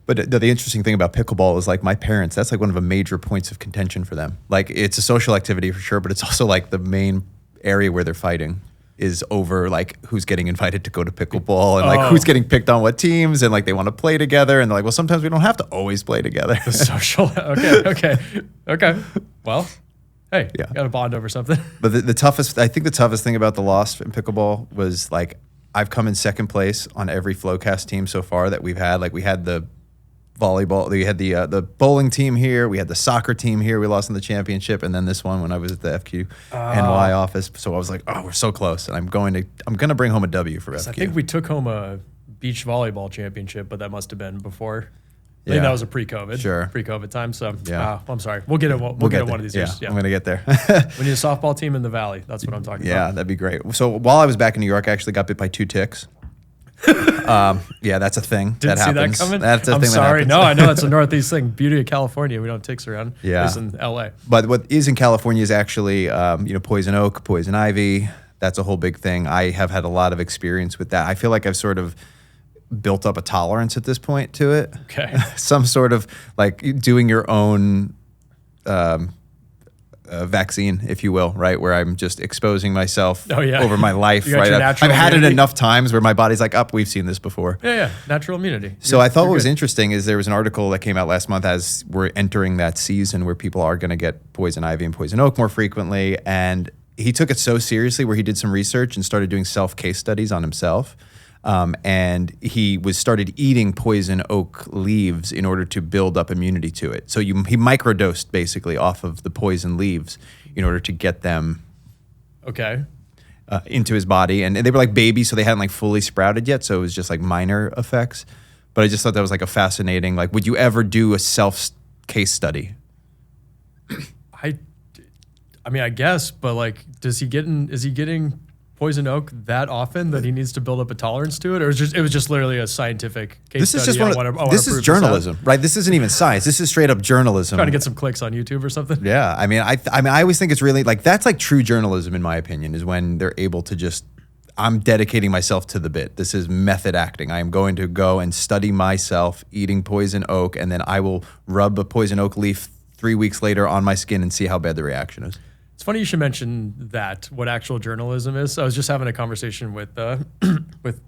But the interesting thing about pickleball is like my parents, that's like one of the major points of contention for them. Like it's a social activity for sure, but it's also like the main area where they're fighting is over like who's getting invited to go to pickleball and like who's getting picked on what teams and like they want to play together and they're like, well, sometimes we don't have to always play together. The social, okay. Well, hey, got to bond over something. But I think the toughest thing about the loss in pickleball was like I've come in second place on every Flowcast team so far that we've had. Like we had the volleyball, we had the bowling team here, we had the soccer team here, we lost in the championship, and then this one when I was at the FQ-NY office. So I was like, oh, we're so close, and I'm gonna bring home a W for FQ. I think we took home a beach volleyball championship, but that must have been before. I think that was a pre-COVID time. So I'm sorry, we'll get it. We'll get it one of these years. Yeah, I'm gonna get there. We need a softball team in the Valley. That's what I'm talking about. Yeah, that'd be great. So while I was back in New York, I actually got bit by 2 ticks. That's a thing. Didn't that see happens. that coming. That's a I'm thing sorry. that happens. No, I know it's a Northeast thing. Beauty of California. We don't have ticks around. Yeah. It's in LA. But what is in California is actually, poison oak, poison ivy. That's a whole big thing. I have had a lot of experience with that. I feel like I've sort of built up a tolerance at this point to it. Okay. Some sort of like doing your own vaccine, if you will, right? Where I'm just exposing myself over my life. Right. I've had it enough times where my body's like, we've seen this before. Yeah. Natural immunity. So I thought what was interesting is there was an article that came out last month as we're entering that season where people are going to get poison ivy and poison oak more frequently. And he took it so seriously where he did some research and started doing self-case studies on himself. And he started eating poison oak leaves in order to build up immunity to it. So he microdosed basically off of the poison leaves in order to get them into his body. And they were like babies, so they hadn't like fully sprouted yet. So it was just like minor effects. But I just thought that was like a fascinating, like, would you ever do a self-case study? I mean, I guess, but like, is he getting poison oak that often that he needs to build up a tolerance to it, or it was just literally a scientific case study? This is journalism, right? This isn't even science. This is straight up journalism. Trying to get some clicks on YouTube or something. Yeah, I mean, I always think it's really like that's like true journalism in my opinion is when they're able to just. I'm dedicating myself to the bit. This is method acting. I am going to go and study myself eating poison oak, and then I will rub a poison oak leaf 3 weeks later on my skin and see how bad the reaction is. It's funny you should mention that, what actual journalism is. I was just having a conversation with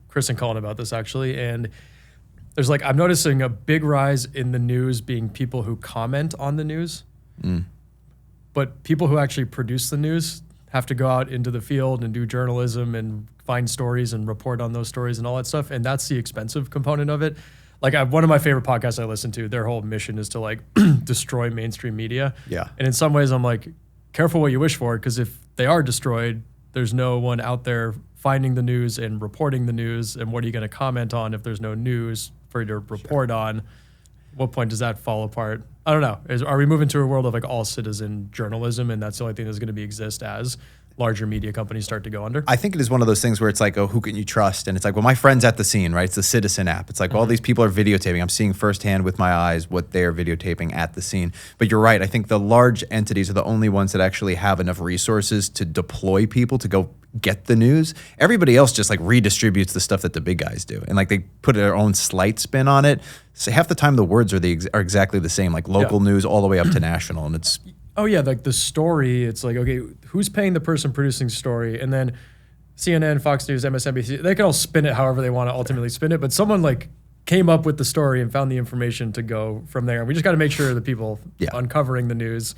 Chris and Colin about this actually, and there's like, I'm noticing a big rise in the news being people who comment on the news, but people who actually produce the news have to go out into the field and do journalism and find stories and report on those stories and all that stuff, and that's the expensive component of it. Like one of my favorite podcasts I listen to, their whole mission is to like destroy mainstream media. Yeah. And in some ways I'm like, careful what you wish for, because if they are destroyed, there's no one out there finding the news and reporting the news. And what are you going to comment on if there's no news for you to report on? What point does that fall apart? I don't know. Are we moving to a world of like all citizen journalism, and that's the only thing that's going to exist as larger media companies start to go under? I think it is one of those things where it's like, oh, who can you trust? And it's like, well, my friend's at the scene, right? It's the Citizen app. It's like, all these people are videotaping. I'm seeing firsthand with my eyes what they're videotaping at the scene. But you're right. I think the large entities are the only ones that actually have enough resources to deploy people to go get the news. Everybody else just like redistributes the stuff that the big guys do. And like they put their own slight spin on it. So half the time the words are exactly the same, like local news all the way up to national. And it's... Oh yeah, like the story, it's like, okay, who's paying the person producing story? And then CNN, Fox News, MSNBC, they can all spin it however they want to ultimately spin it, but someone like came up with the story and found the information to go from there. And we just got to make sure the people uncovering the news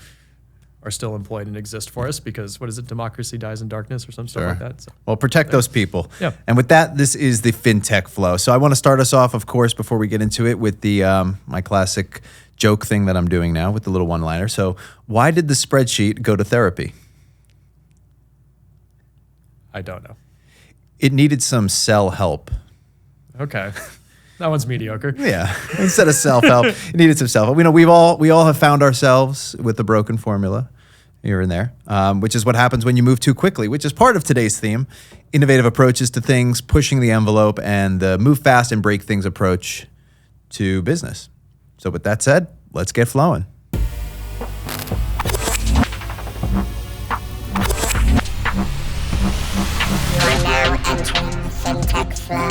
are still employed and exist for us, because what is it, democracy dies in darkness or some stuff like that. So, well, protect those people. Yeah. And with that, this is the FinTech Flo. So I want to start us off, of course, before we get into it, with the my classic joke thing that I'm doing now with the little one-liner. So why did the spreadsheet go to therapy? I don't know. It needed some cell help. Okay. That one's mediocre. Yeah. Instead of self-help, it needed some self-help. You know, we all have found ourselves with the broken formula here and there, which is what happens when you move too quickly, which is part of today's theme, innovative approaches to things, pushing the envelope, and the move fast and break things approach to business. So with that said, let's get flowing. You're now entering FinTech Flo.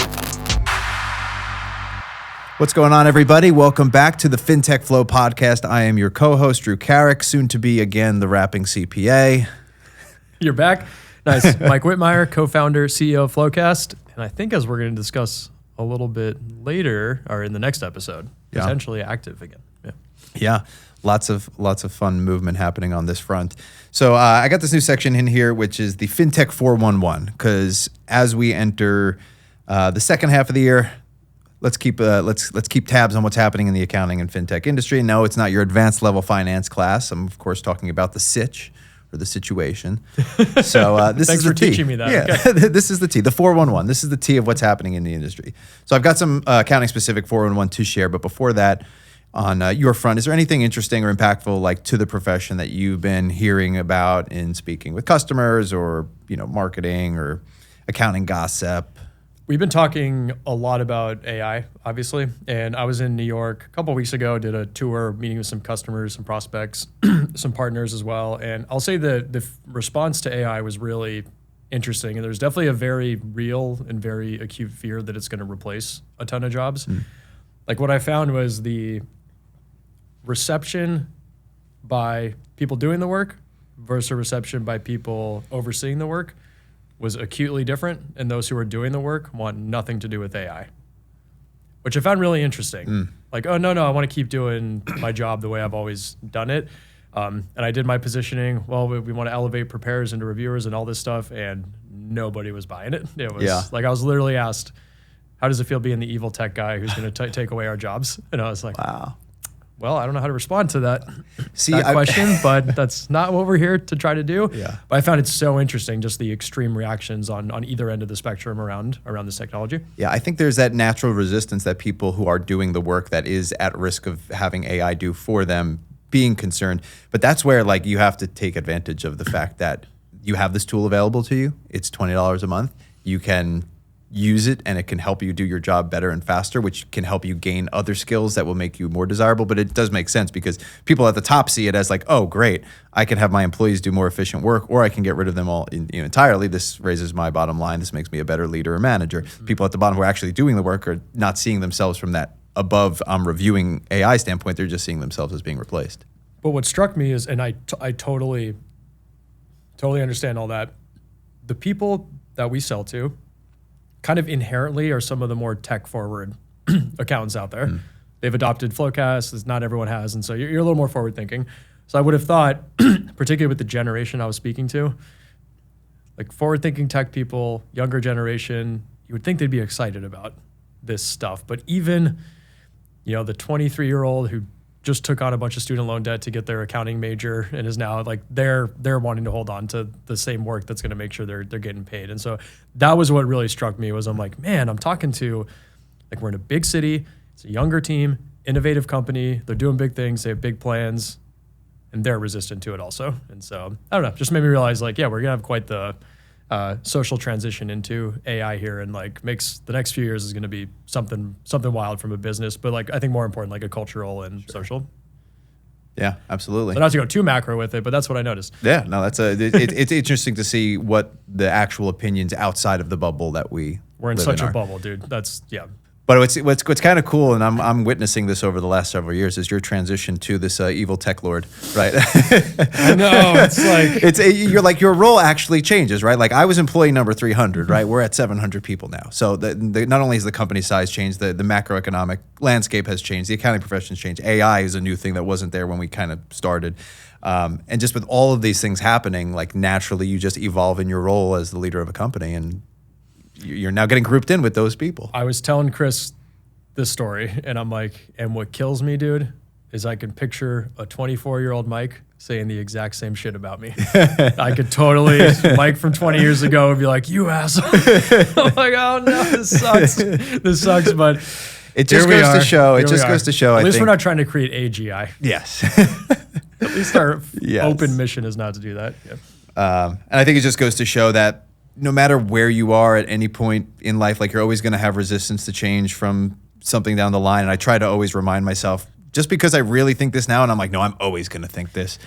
What's going on, everybody? Welcome back to the FinTech Flo podcast. I am your co-host, Drew Carrick, soon to be again the rapping CPA. You're back. Nice. Mike Whitmire, co-founder, CEO of Flowcast. And I think as we're going to discuss a little bit later, or in the next episode, potentially active again. Yeah. Lots of fun movement happening on this front. So I got this new section in here, which is the FinTech 411, because as we enter the second half of the year, let's keep tabs on what's happening in the accounting and fintech industry. No, it's not your advanced level finance class. I'm of course talking about the sitch or the situation. So this Thanks is for the T. teaching me that. Yeah, okay. This is the T, the 411. This is the T of what's happening in the industry. So I've got some accounting specific 411 to share, but before that, on your front, is there anything interesting or impactful, like to the profession, that you've been hearing about in speaking with customers, or marketing or accounting gossip? We've been talking a lot about AI, obviously, and I was in New York a couple of weeks ago, did a tour, meeting with some customers, some prospects, some partners as well, and I'll say the response to AI was really interesting, and there's definitely a very real and very acute fear that it's going to replace a ton of jobs. Like what I found was the reception by people doing the work versus reception by people overseeing the work was acutely different, and those who are doing the work want nothing to do with AI, which I found really interesting. Like, oh, no, I want to keep doing my job the way I've always done it. And I did my positioning. Well, we want to elevate preparers into reviewers and all this stuff, and nobody was buying it. It was like I was literally asked, how does it feel being the evil tech guy who's going to take away our jobs? And I was like, wow. Well, I don't know how to respond to that question, but that's not what we're here to try to do. Yeah. But I found it so interesting, just the extreme reactions on either end of the spectrum around this technology. Yeah, I think there's that natural resistance that people who are doing the work that is at risk of having AI do for them being concerned. But that's where you have to take advantage of the fact that you have this tool available to you. It's $20 a month. You can use it, and it can help you do your job better and faster, which can help you gain other skills that will make you more desirable. But it does make sense because people at the top see it as like, oh, great, I can have my employees do more efficient work, or I can get rid of them all entirely. This raises my bottom line. This makes me a better leader or manager. People at the bottom who are actually doing the work are not seeing themselves from that above reviewing AI standpoint. They're just seeing themselves as being replaced. But what struck me is, and I totally understand all that, the people that we sell to kind of inherently are some of the more tech-forward accountants out there. They've adopted Flowcast, as not everyone has, and so you're a little more forward-thinking. So I would have thought, particularly with the generation I was speaking to, like forward-thinking tech people, younger generation, you would think they'd be excited about this stuff. But even, the 23-year-old who just took on a bunch of student loan debt to get their accounting major and is now they're wanting to hold on to the same work that's going to make sure they're getting paid. And so that was what really struck me, was I'm like, man, I'm talking to, we're in a big city, it's a younger team, innovative company, they're doing big things, they have big plans, and they're resistant to it also. And so I don't know, just made me realize we're gonna have quite the social transition into AI here, and makes the next few years is going to be something wild from a business, but I think more important, a cultural and social. Yeah, absolutely. So not to go too macro with it, but that's what I noticed. Yeah, no, it's interesting to see what the actual opinions outside of the bubble that we're in such a bubble, dude. That's But what's kind of cool, and I'm witnessing this over the last several years, is your transition to this evil tech lord, right? I know, it's your role actually changes, right? Like I was employee number 300, right? We're at 700 people now. So not only has the company size changed, the macroeconomic landscape has changed, the accounting profession's changed. AI is a new thing that wasn't there when we kind of started. And just with all of these things happening, naturally you just evolve in your role as the leader of a company, and you're now getting grouped in with those people. I was telling Chris this story, and I'm like, and what kills me, dude, is I can picture a 24-year-old Mike saying the exact same shit about me. I could totally, Mike from 20 years ago would be like, you asshole. I'm like, oh no, this sucks, but it just goes to show. It just goes to show. At least we're not trying to create AGI. Yes. At least our open mission is not to do that. Yeah. And I think it just goes to show that no matter where you are at any point in life, you're always going to have resistance to change from something down the line. And I try to always remind myself, just because I really think this now, and I'm like, no, I'm always going to think this.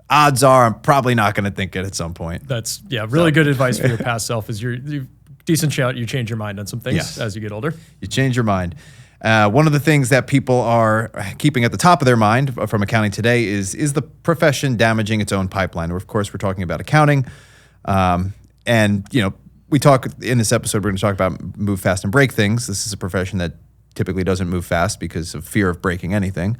Odds are I'm probably not going to think it at some point. That's really good advice for your past self, is you decent shout, you change your mind on some things as you get older. You change your mind. One of the things that people are keeping at the top of their mind from accounting today is the profession damaging its own pipeline. Of course, we're talking about accounting. And, we talk in this episode, we're going to talk about move fast and break things. This is a profession that typically doesn't move fast because of fear of breaking anything.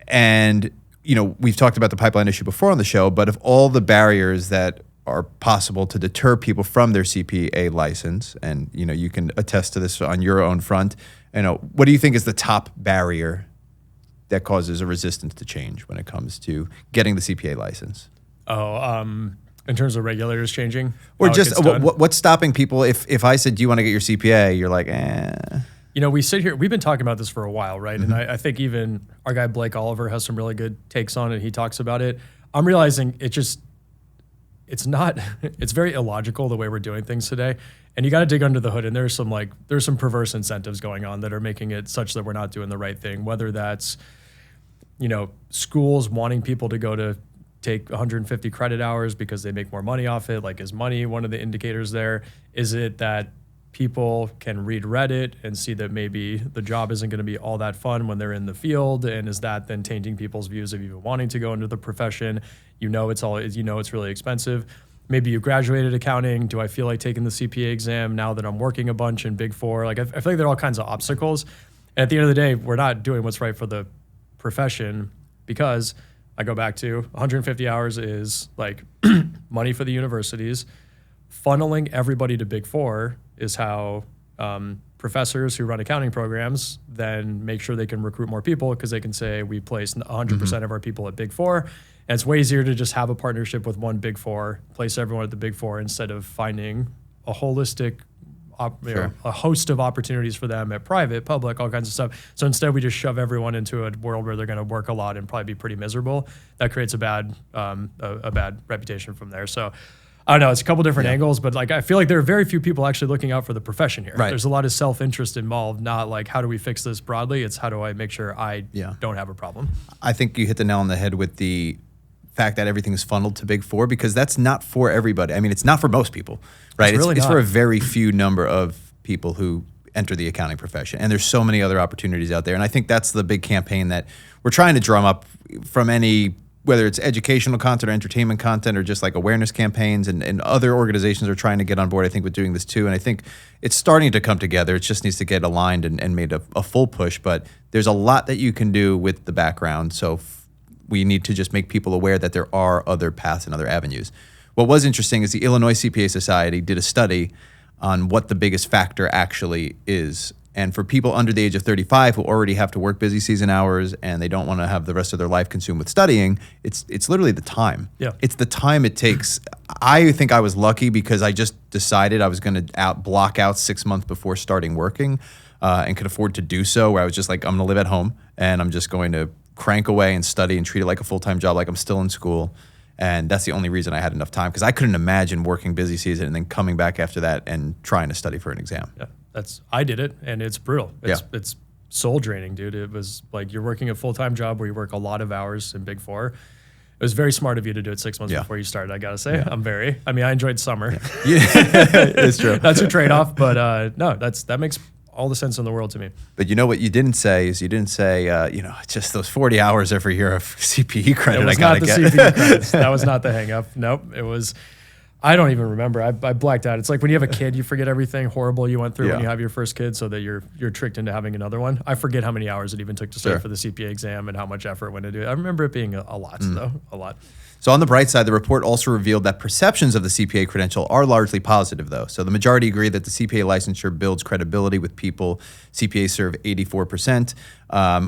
And, we've talked about the pipeline issue before on the show, but of all the barriers that are possible to deter people from their CPA license, and, you can attest to this on your own front, what do you think is the top barrier that causes a resistance to change when it comes to getting the CPA license? In terms of regulators changing? Or just what's stopping people? If I said, do you want to get your CPA? You're like, we sit here, we've been talking about this for a while, right? And I think even our guy Blake Oliver has some really good takes on it. He talks about it. I'm realizing it's very illogical the way we're doing things today. And you got to dig under the hood. And there's some perverse incentives going on that are making it such that we're not doing the right thing. Whether that's, schools wanting people to go to take 150 credit hours because they make more money off it. Like, is money one of the indicators there? Is it that people can read Reddit and see that maybe the job isn't going to be all that fun when they're in the field? And is that then tainting people's views of even wanting to go into the profession? It's really expensive. Maybe you graduated accounting. Do I feel like taking the CPA exam now that I'm working a bunch in Big Four? Like, I feel like there are all kinds of obstacles. And at the end of the day, we're not doing what's right for the profession, because I go back to 150 hours is like money for the universities. Funneling everybody to Big Four is how professors who run accounting programs then make sure they can recruit more people, because they can say we placed 100% of our people at Big Four. And it's way easier to just have a partnership with one Big Four, place everyone at the Big Four, instead of finding a holistic a host of opportunities for them at private, public, all kinds of stuff. So instead, we just shove everyone into a world where they're going to work a lot and probably be pretty miserable. That creates a bad reputation from there. So I don't know. It's a couple different angles, but I feel like there are very few people actually looking out for the profession here. Right. There's a lot of self-interest involved. Not like, how do we fix this broadly? It's how do I make sure I don't have a problem. I think you hit the nail on the head with the fact that everything is funneled to Big Four, because that's not for everybody. I mean, it's not for most people, right? It's for a very few number of people who enter the accounting profession. And there's so many other opportunities out there. And I think that's the big campaign that we're trying to drum up from any, whether it's educational content or entertainment content or just like awareness campaigns, and other organizations are trying to get on board, I think, with doing this too. And I think it's starting to come together. It just needs to get aligned and made a full push. But there's a lot that you can do with the background. So we need to just make people aware that there are other paths and other avenues. What was interesting is the Illinois CPA Society did a study on what the biggest factor actually is. And for people under the age of 35 who already have to work busy season hours and they don't want to have the rest of their life consumed with studying, it's literally the time. Yeah. It's the time it takes. I think I was lucky because I just decided I was going to block out 6 months before starting working, and could afford to do so, where I was just like, I'm going to live at home and I'm just going to crank away and study and treat it like a full-time job, like I'm still in school. And that's the only reason I had enough time, because I couldn't imagine working busy season and then coming back after that and trying to study for an exam. Yeah, I did it, and it's brutal. It's soul draining, dude. It was like you're working a full-time job where you work a lot of hours in Big Four. It was very smart of you to do it 6 months before you started, I gotta say. Yeah. I enjoyed summer. Yeah. It's true. That's a trade-off, but no, that makes all the sense in the world to me. But you know what you didn't say is just those 40 hours every year of CPE credit I gotta get. CPE credits. That was not the hang up. Nope. It was, I don't even remember. I blacked out. It's like when you have a kid, you forget everything horrible you went through when you have your first kid, so that you're tricked into having another one. I forget how many hours it even took to study for the CPA exam and how much effort went into it. I remember it being a lot, though. A lot. So on the bright side, the report also revealed that perceptions of the CPA credential are largely positive, though. So the majority agree that the CPA licensure builds credibility with people. CPAs serve 84%,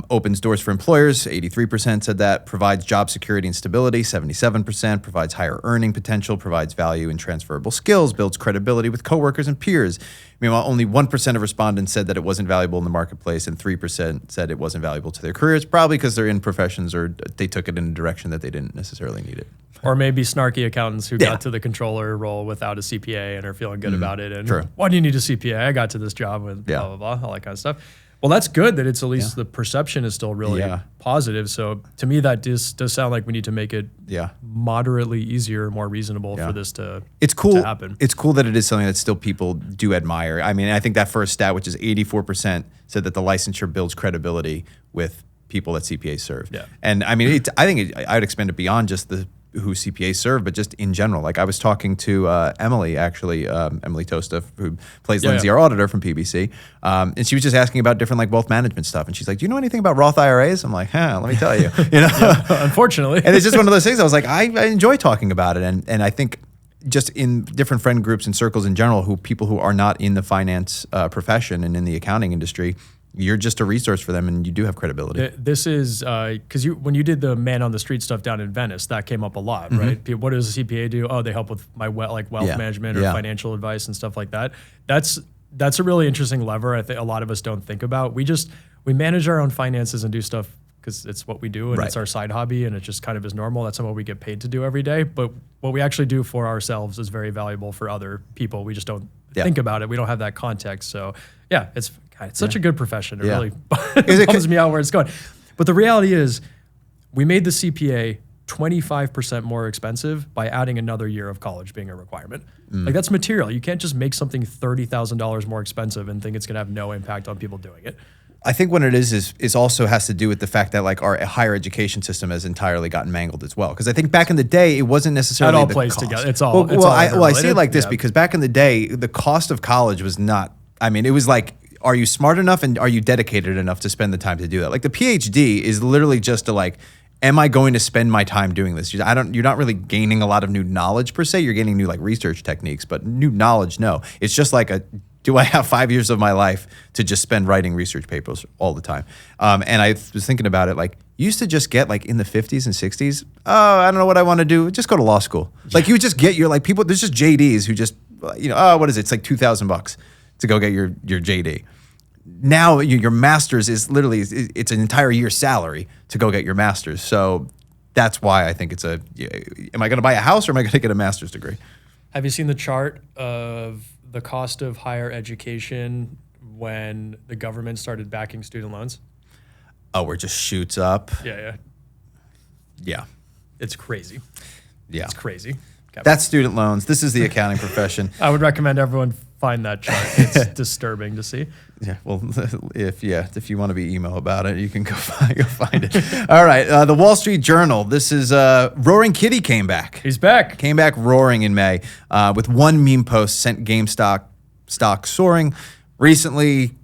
opens doors for employers, 83% said that, provides job security and stability, 77%, provides higher earning potential, provides value in transferable skills, builds credibility with coworkers and peers. Meanwhile, only 1% of respondents said that it wasn't valuable in the marketplace, and 3% said it wasn't valuable to their careers, probably because they're in professions or they took it in a direction that they didn't necessarily need it. Or maybe snarky accountants who got to the controller role without a CPA and are feeling good about it. And True. Why do you need a CPA? I got to this job with blah, blah, blah, all that kind of stuff. Well, that's good that it's at least the perception is still really Yeah. positive. So to me, that does sound like we need to make it Yeah. moderately easier, more reasonable for this to It's cool. to happen. It's cool that it is something that still people do admire. I mean, I think that first stat, which is 84%, said that the licensure builds credibility with people that CPAs serve. Yeah. And I mean, I would expand it beyond just who CPAs serve, but just in general. Like I was talking to Emily, actually, Emily Tosta, who plays Lindsay, our auditor from PBC, and she was just asking about different like wealth management stuff. And she's like, "Do you know anything about Roth IRAs?" I'm like, let me tell you. You know, Unfortunately. And it's just one of those things. I was like, I enjoy talking about it, and I think just in different friend groups and circles in general, people who are not in the finance profession and in the accounting industry, you're just a resource for them, and you do have credibility. This is because when you did the man on the street stuff down in Venice, that came up a lot, right? What does a CPA do? Oh, they help with my wealth management or financial advice and stuff like that. That's a really interesting lever. I think a lot of us don't think about. We manage our own finances and do stuff because it's what we do and it's our side hobby and it just kind of is normal. That's not what we get paid to do every day. But what we actually do for ourselves is very valuable for other people. We just don't think about it. We don't have that context. So yeah, it's such a good profession. It really bums me out where it's going. But the reality is we made the CPA 25% more expensive by adding another year of college being a requirement. Like that's material. You can't just make something $30,000 more expensive and think it's going to have no impact on people doing it. I think what it is also has to do with the fact that like our higher education system has entirely gotten mangled as well. Because I think back in the day, it wasn't necessarily it all the plays cost. together. It's all. I see it like this because back in the day, the cost of college was not. I mean, it was like, are you smart enough and are you dedicated enough to spend the time to do that? Like the PhD is literally just to like, am I going to spend my time doing this? You're not really gaining a lot of new knowledge per se. You're gaining new like research techniques, but new knowledge, no. It's just like do I have 5 years of my life to just spend writing research papers all the time? And I was thinking about it, like, you used to just get like in the 50s and 60s, oh, I don't know what I want to do. Just go to law school. Yeah. Like you would just get people, there's just JDs who just, what is it? It's like $2,000 to go get your JD. Now your master's is literally, it's an entire year's salary to go get your master's. So that's why I think am I going to buy a house or am I going to get a master's degree? Have you seen the chart of the cost of higher education when the government started backing student loans? Oh, where it just shoots up? Yeah. It's crazy. Yeah. It's crazy. That's student loans. This is the accounting profession. I would recommend everyone find that chart. It's disturbing to see. Yeah, well, if you want to be emo about it, you can go find it. All right, the Wall Street Journal. This is Roaring Kitty came back. He's back. Came back roaring in May with one meme post sent GameStop stock soaring. Recently,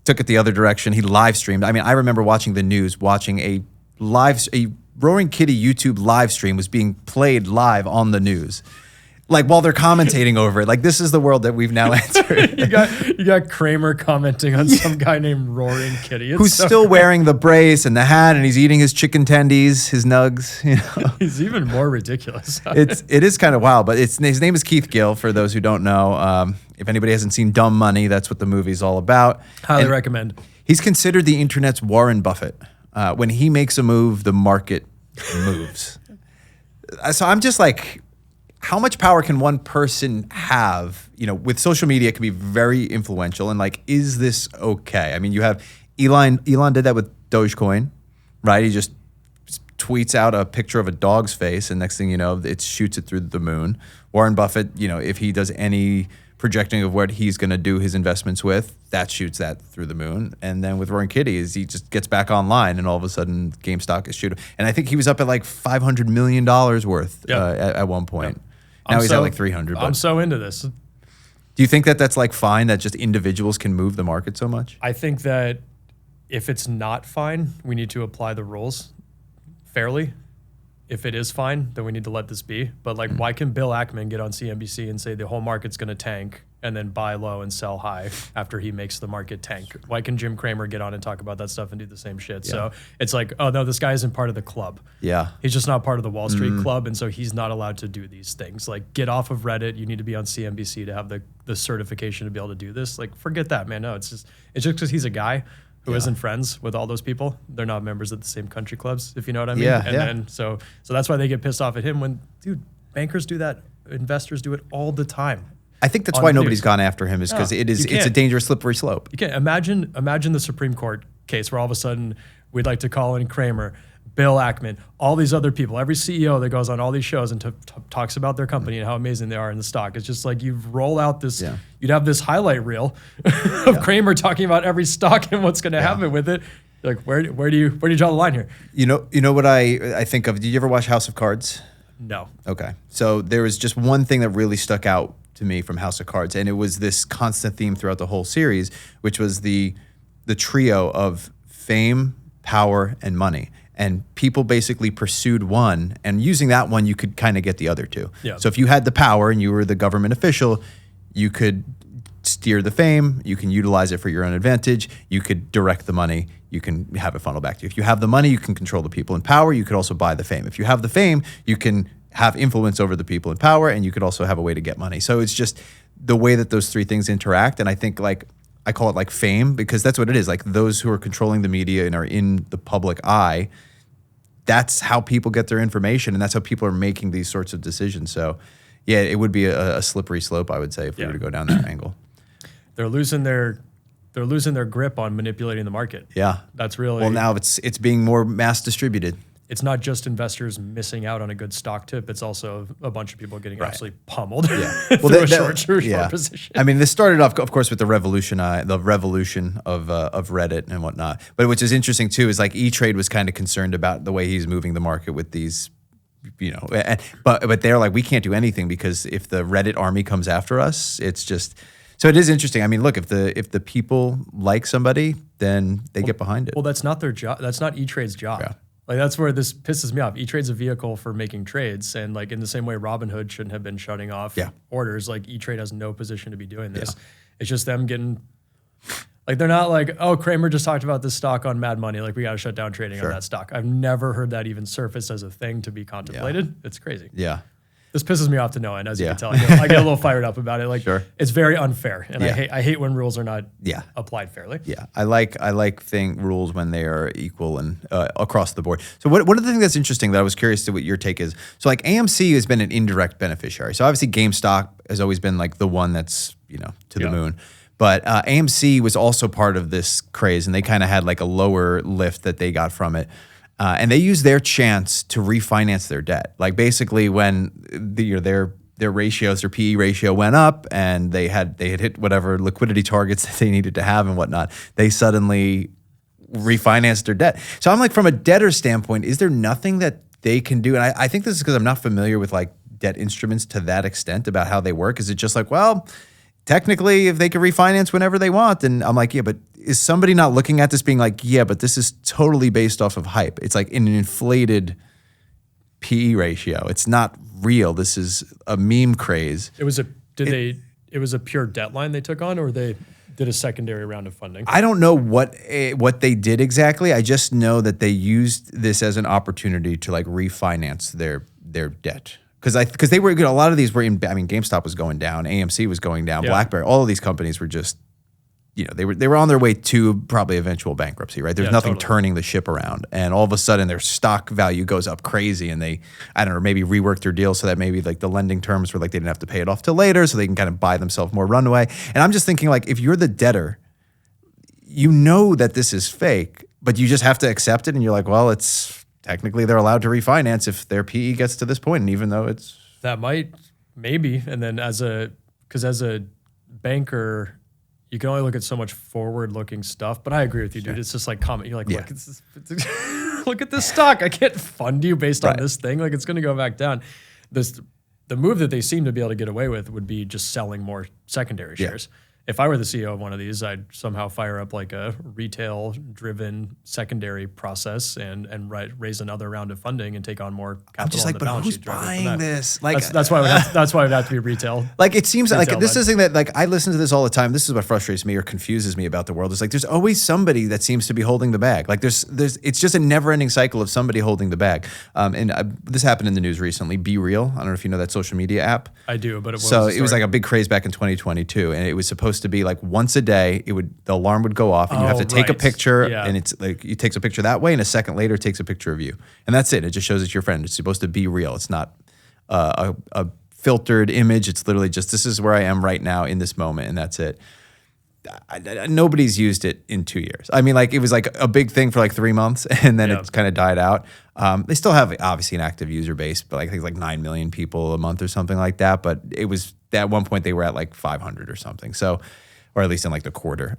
took it the other direction. He live streamed. I mean, I remember watching the news, watching a Roaring Kitty YouTube live stream was being played live on the news. Like while they're commentating over it, like this is the world that we've now entered. you got Kramer commenting on some guy named Roaring Kitty, who's still wearing the brace and the hat, and he's eating his chicken tendies, his nugs. You know, he's even more ridiculous. It is kind of wild, but his name is Keith Gill. For those who don't know, if anybody hasn't seen Dumb Money, that's what the movie's all about. Highly recommend. He's considered the internet's Warren Buffett. When he makes a move, the market moves. So I'm just like, how much power can one person have? You know, with social media, it can be very influential. And like, is this okay? I mean, you have Elon did that with Dogecoin, right? He just tweets out a picture of a dog's face, and next thing you know, it shoots it through the moon. Warren Buffett, you know, if he does any projecting of what he's going to do his investments with, that shoots that through the moon. And then with Roaring Kitty, he just gets back online, and all of a sudden, GameStop is shooting. And I think he was up at like $500 million worth at one point. Now he's at like 300. I'm so into this. Do you think that that's like fine that just individuals can move the market so much? I think that if it's not fine, we need to apply the rules fairly. If it is fine, then we need to let this be. But like, why can Bill Ackman get on CNBC and say the whole market's going to tank and then buy low and sell high after he makes the market tank? Why can Jim Cramer get on and talk about that stuff and do the same shit? Yeah. So it's like, oh no, this guy isn't part of the club. Yeah. He's just not part of the Wall Street club. And so he's not allowed to do these things. Like, get off of Reddit. You need to be on CNBC to have the certification to be able to do this. Like, forget that, man. No, it's just because he's a guy who isn't friends with all those people. They're not members of the same country clubs, if you know what I mean. Yeah, and then so that's why they get pissed off at him when, dude, bankers do that, investors do it all the time. I think that's on why the nobody's news. gone after him is because No, it's you a can't. dangerous slippery slope. You can't imagine the Supreme Court case where all of a sudden we'd like to call in Kramer, Bill Ackman, all these other people, every CEO that goes on all these shows and talks about their company and how amazing they are in the stock. It's just like you roll out this, you'd have this highlight reel of Kramer talking about every stock and what's going to happen with it. Like where do you draw the line here? You know what I think of? Did you ever watch House of Cards? No. Okay. So there was just one thing that really stuck out to me from House of Cards, and it was this constant theme throughout the whole series, which was the trio of fame, power, and money. And people basically pursued one, and using that one, you could kind of get the other two. Yeah. So if you had the power and you were the government official, you could steer the fame, you can utilize it for your own advantage, you could direct the money, you can have it funnel back to you. If you have the money, you can control the people in power, you could also buy the fame. If you have the fame, you can have influence over the people in power, and you could also have a way to get money. So it's just the way that those three things interact, and I think I call it like fame because that's what it is. Like those who are controlling the media and are in the public eye, that's how people get their information, and that's how people are making these sorts of decisions. So yeah, it would be a slippery slope, I would say, if we were to go down that angle. They're losing their grip on manipulating the market. Yeah. That's really Well, now it's being more mass distributed. It's not just investors missing out on a good stock tip. It's also a bunch of people getting absolutely pummeled through a short position. I mean, this started off, of course, with the revolution of Reddit and whatnot. But which is interesting too is like E-Trade was kind of concerned about the way he's moving the market with these, but they're like, we can't do anything because if the Reddit army comes after us, it's just. So it is interesting. I mean, look, if the people like somebody, then they get behind it. Well, that's not their job. That's not E-Trade's job. Yeah. Like that's where this pisses me off. E-Trade's a vehicle for making trades, and like in the same way Robinhood shouldn't have been shutting off orders, like E-Trade has no position to be doing this. Yeah. It's just them getting like they're not like, oh, Kramer just talked about this stock on Mad Money, like we got to shut down trading on that stock. I've never heard that even surface as a thing to be contemplated. It's crazy. Yeah. This pisses me off to no end, as you can tell. I get a little fired up about it. Like it's very unfair, and I hate when rules are not applied fairly. Yeah, I like rules when they are equal and across the board. So one of the things that's interesting that I was curious to what your take is. So like AMC has been an indirect beneficiary. So obviously GameStop has always been like the one that's to the moon. But AMC was also part of this craze, and they kind of had like a lower lift that they got from it. And they used their chance to refinance their debt. Like basically when their ratios, their PE ratio went up and they had hit whatever liquidity targets that they needed to have and whatnot, they suddenly refinanced their debt. So I'm like, from a debtor standpoint, is there nothing that they can do? And I think this is because I'm not familiar with like debt instruments to that extent about how they work. Is it just like, well, technically, if they can refinance whenever they want, and I'm like, yeah, but is somebody not looking at this being like, yeah, but this is totally based off of hype. It's like in an inflated PE ratio. It's not real. This is a meme craze. It was a pure debt line they took on, or they did a secondary round of funding? I don't know what they did exactly. I just know that they used this as an opportunity to like refinance their debt. Because they were a lot of these were in. I mean, GameStop was going down, AMC was going down, BlackBerry. All of these companies were just, they were on their way to probably eventual bankruptcy. Right? There's nothing turning the ship around, and all of a sudden their stock value goes up crazy, and they, I don't know, maybe reworked their deal so that maybe like the lending terms were like they didn't have to pay it off till later, so they can kind of buy themselves more runway. And I'm just thinking like, if you're the debtor, you know that this is fake, but you just have to accept it, and you're like, well, it's. Technically, they're allowed to refinance if their PE gets to this point, and even though it's that might maybe, and then as a banker, you can only look at so much forward-looking stuff. But I agree with you, dude. It's just like comment. You're like, look, look at this stock. I can't fund you based on this thing. Like it's going to go back down. The move that they seem to be able to get away with would be just selling more secondary shares. If I were the CEO of one of these, I'd somehow fire up like a retail-driven secondary process and raise another round of funding and take on more capital. I'm just like, on the but balance who's sheet buying this? Like that's why it would have to be retail. Like it seems like this is the thing that like I listen to this all the time. This is what frustrates me or confuses me about the world. It's like there's always somebody that seems to be holding the bag. Like there's it's just a never-ending cycle of somebody holding the bag. This happened in the news recently. Be Real. I don't know if you know that social media app. I do, but it was like a big craze back in 2022, and it was supposed to be like once a day, the alarm would go off, and you have to take a picture, and it's like it takes a picture that way, and a second later it takes a picture of you, and that's it. It just shows it's your friend. It's supposed to be real. It's not a filtered image. It's literally just, this is where I am right now in this moment, and that's it. Nobody's used it in 2 years. I mean, like it was like a big thing for like 3 months, and then it's kind of died out. They still have obviously an active user base, but like I think like 9 million people a month or something like that. But it was at one point they were at like 500 or something. So, or at least in like the quarter.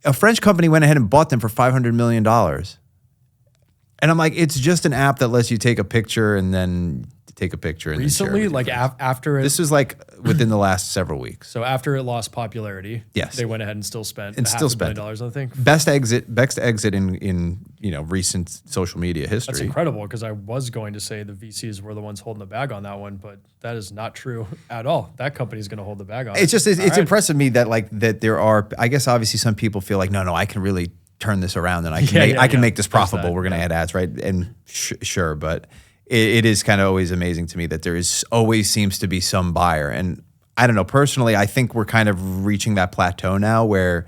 A French company went ahead and bought them for $500 million. And I'm like, it's just an app that lets you take a picture and then take a picture. And recently, like after it, this was like within the last several weeks. So after it lost popularity, yes, they went ahead and still spent $500 million, I think. Best exit in recent social media history. That's incredible, because I was going to say the VCs were the ones holding the bag on that one, but that is not true at all. That company is going to hold the bag on it. It's just it's impressive to me that there are, I guess obviously some people feel like no, I can really turn this around and I can make this profitable. We're going to add ads, right? And sure, but it is kind of always amazing to me that there is always seems to be some buyer. And I don't know, personally, I think we're kind of reaching that plateau now where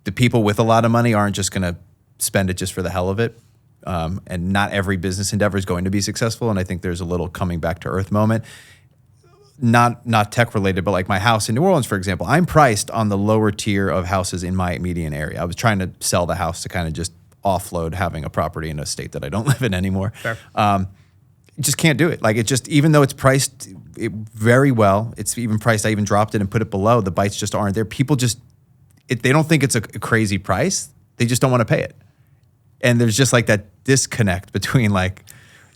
the people with a lot of money aren't just going to spend it just for the hell of it. And not every business endeavor is going to be successful. And I think there's a little coming back to earth moment. Not tech related, but like my house in New Orleans, for example, I'm priced on the lower tier of houses in my median area. I was trying to sell the house to kind of just offload having a property in a state that I don't live in anymore. Fair. Just can't do it. Like it just, even though it's priced very well, it's even priced, I even dropped it and put it below, the bites just aren't there. People just, they don't think it's a crazy price. They just don't want to pay it. And there's just like that disconnect between like,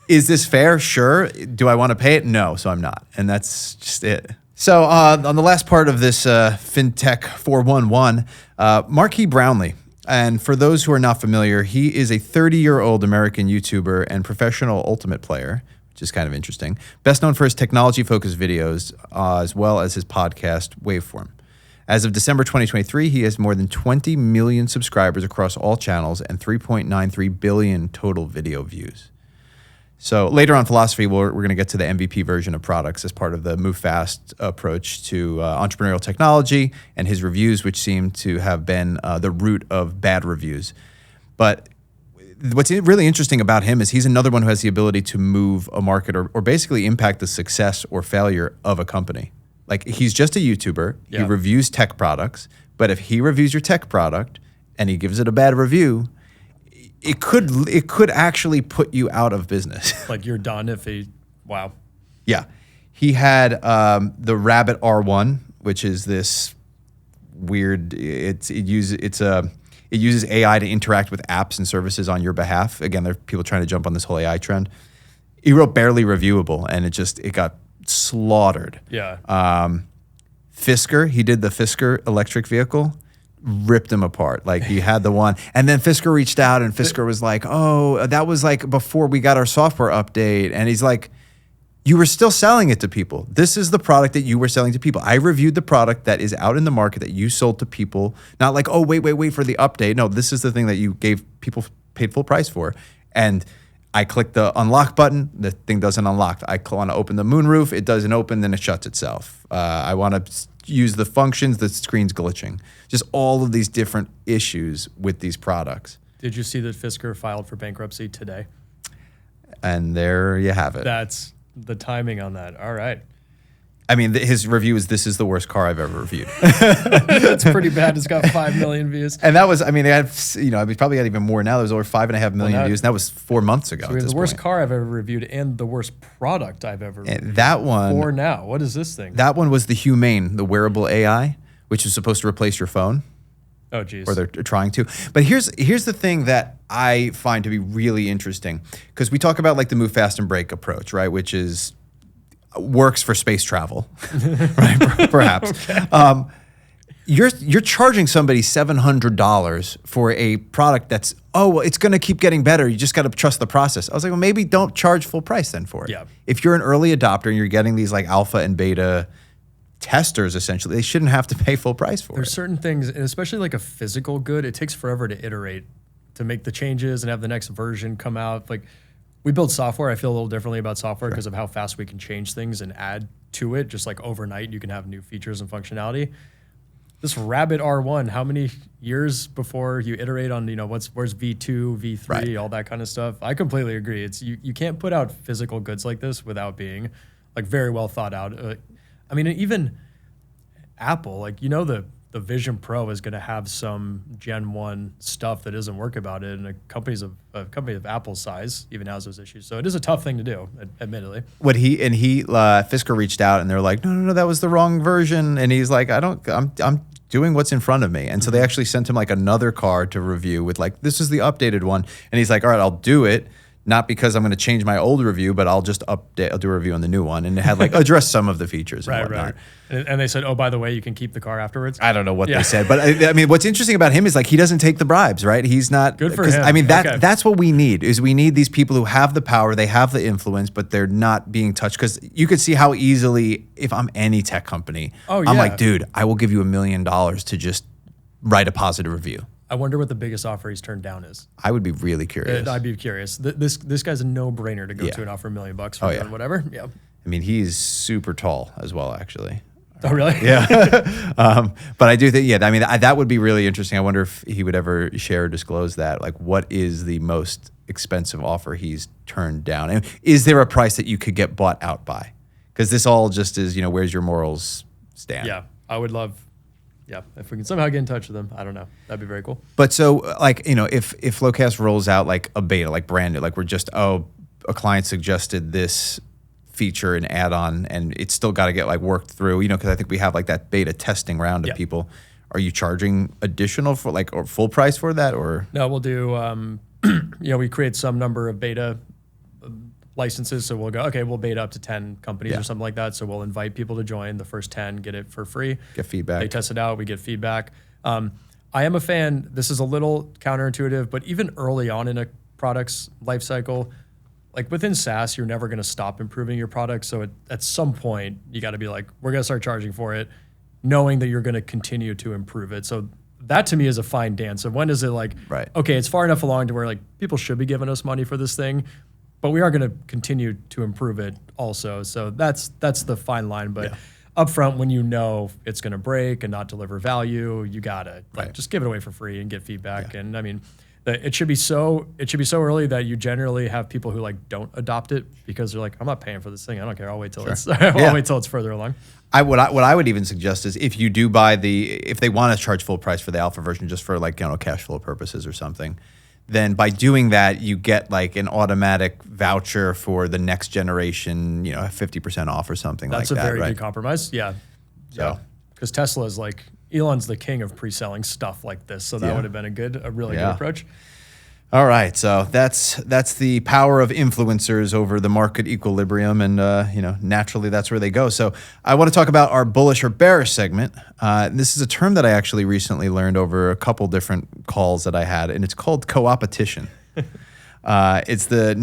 is this fair? Sure. Do I want to pay it? No, so I'm not. And that's just it. So on the last part of this FinTech 411, Marquis Brownlee. And for those who are not familiar, he is a 30-year-old American YouTuber and professional Ultimate player, which is kind of interesting. Best known for his technology-focused videos, as well as his podcast, Waveform. As of December 2023, he has more than 20 million subscribers across all channels and 3.93 billion total video views. So later on Philosophy, we're going to get to the MVP version of products as part of the move fast approach to entrepreneurial technology and his reviews, which seem to have been the root of bad reviews. But what's really interesting about him is he's another one who has the ability to move a market or basically impact the success or failure of a company. Like he's just a YouTuber. Yeah. He reviews tech products. But if he reviews your tech product and he gives it a bad review, it could actually put you out of business. Like you're done if he, wow. Yeah. He had the Rabbit R1, which is this weird, it uses AI to interact with apps and services on your behalf. Again, there are people trying to jump on this whole AI trend. He wrote Barely Reviewable, and it got slaughtered. Yeah. Fisker, he did the Fisker electric vehicle. Ripped him apart. Like he had the one, and then Fisker reached out, and Fisker was like, "Oh, that was like before we got our software update." And he's like, "You were still selling it to people. This is the product that you were selling to people. I reviewed the product that is out in the market that you sold to people. Not like, oh, wait for the update. No, this is the thing that you gave people paid full price for." And I click the unlock button, the thing doesn't unlock. I want to open the moonroof, it doesn't open, then it shuts itself. I want to use the functions, the screen's glitching. Just all of these different issues with these products. Did you see that Fisker filed for bankruptcy today? And there you have it. That's the timing on that. All right. I mean, his review is, "This is the worst car I've ever reviewed." That's pretty bad. It's got 5 million views. And that was, I mean, they had, we probably had even more now. There's over 5.5 million views. And that was 4 months ago. So we have the worst car I've ever reviewed and the worst product I've ever reviewed. And that one. For now. What is this thing? That one was the Humane, the wearable AI, which is supposed to replace your phone. Oh, geez. Or they're trying to. But here's the thing that I find to be really interesting, because we talk about like the move fast and break approach, right? Which is works for space travel, right? Perhaps. Okay. You're charging somebody $700 for a product that's, oh, well, it's going to keep getting better. You just got to trust the process. I was like, well, maybe don't charge full price then for it. Yeah. If you're an early adopter and you're getting these like alpha and beta testers, essentially, they shouldn't have to pay full price for it. There's certain things, and especially like a physical good, it takes forever to iterate, to make the changes and have the next version come out. Like we build software. I feel a little differently about software because of how fast we can change things and add to it. Just like overnight, you can have new features and functionality. This Rabbit R1, how many years before you iterate on, where's V2, V3, right, all that kind of stuff? I completely agree. It's you can't put out physical goods like this without being like very well thought out. I mean, even Apple, like, the Vision Pro is going to have some Gen 1 stuff that doesn't work about it, and a company of Apple's size even has those issues. So it is a tough thing to do, admittedly. Fisker reached out and they're like, no, that was the wrong version, and he's like, I'm doing what's in front of me, and so they actually sent him like another car to review with like, this is the updated one, and he's like, all right, I'll do it. Not because I'm going to change my old review, but I'll just I'll do a review on the new one. And it had like addressed some of the features and whatnot. Right. And they said, oh, by the way, you can keep the car afterwards. I don't know what they said, but I mean, what's interesting about him is like, he doesn't take the bribes, right? He's not good for him. I mean, that's what we need these people who have the power, they have the influence, but they're not being touched. Because you could see how easily, if I'm any tech company, I'm like, dude, I will give you $1 million to just write a positive review. I wonder what the biggest offer he's turned down is. I would be really curious. I'd be curious. This guy's a no-brainer to go to and offer $1 million for doing whatever. Yeah. I mean, he's super tall as well, actually. Oh, really? Yeah. But I do think, I mean, that would be really interesting. I wonder if he would ever share or disclose that. Like, what is the most expensive offer he's turned down? And is there a price that you could get bought out by? Because this all just is, where's your morals stand? Yeah. I would love... Yeah, if we can somehow get in touch with them, I don't know. That'd be very cool. But so, like, if Flowcast rolls out like a beta, like brand new, like we're just, a client suggested this feature and add-on, and it's still got to get like worked through, because I think we have like that beta testing round of people. Are you charging additional for like or full price for that, or? No, we'll do. We create some number of beta licenses, so we'll go, okay, we'll beta up to 10 companies or something like that. So we'll invite people to join. The first 10 get it for free. Get feedback. They test it out. We get feedback. I am a fan. This is a little counterintuitive, but even early on in a product's life cycle, like within SaaS, you're never going to stop improving your product. So at some point, you got to be like, we're going to start charging for it, knowing that you're going to continue to improve it. So that to me is a fine dance. So when is it like, okay, it's far enough along to where like people should be giving us money for this thing, but we are going to continue to improve it also. So that's the fine line. But up front, when it's going to break and not deliver value, you got to just give it away for free and get feedback. And I mean, it should be so early that you generally have people who like don't adopt it because they're like, I'm not paying for this thing. I don't care. I'll wait till I'll wait till it's further along. What I would even suggest is if you do buy if they want to charge full price for the alpha version just for like cash flow purposes or something, then by doing that, you get like an automatic voucher for the next generation, 50% off or something like that. That's a very good compromise. Yeah. So, because Tesla is like, Elon's the king of pre-selling stuff like this. So that would have been a really good approach. All right, so that's the power of influencers over the market equilibrium, and naturally that's where they go. So I want to talk about our bullish or bearish segment. This is a term that I actually recently learned over a couple different calls that I had, and it's called co-opetition. It's the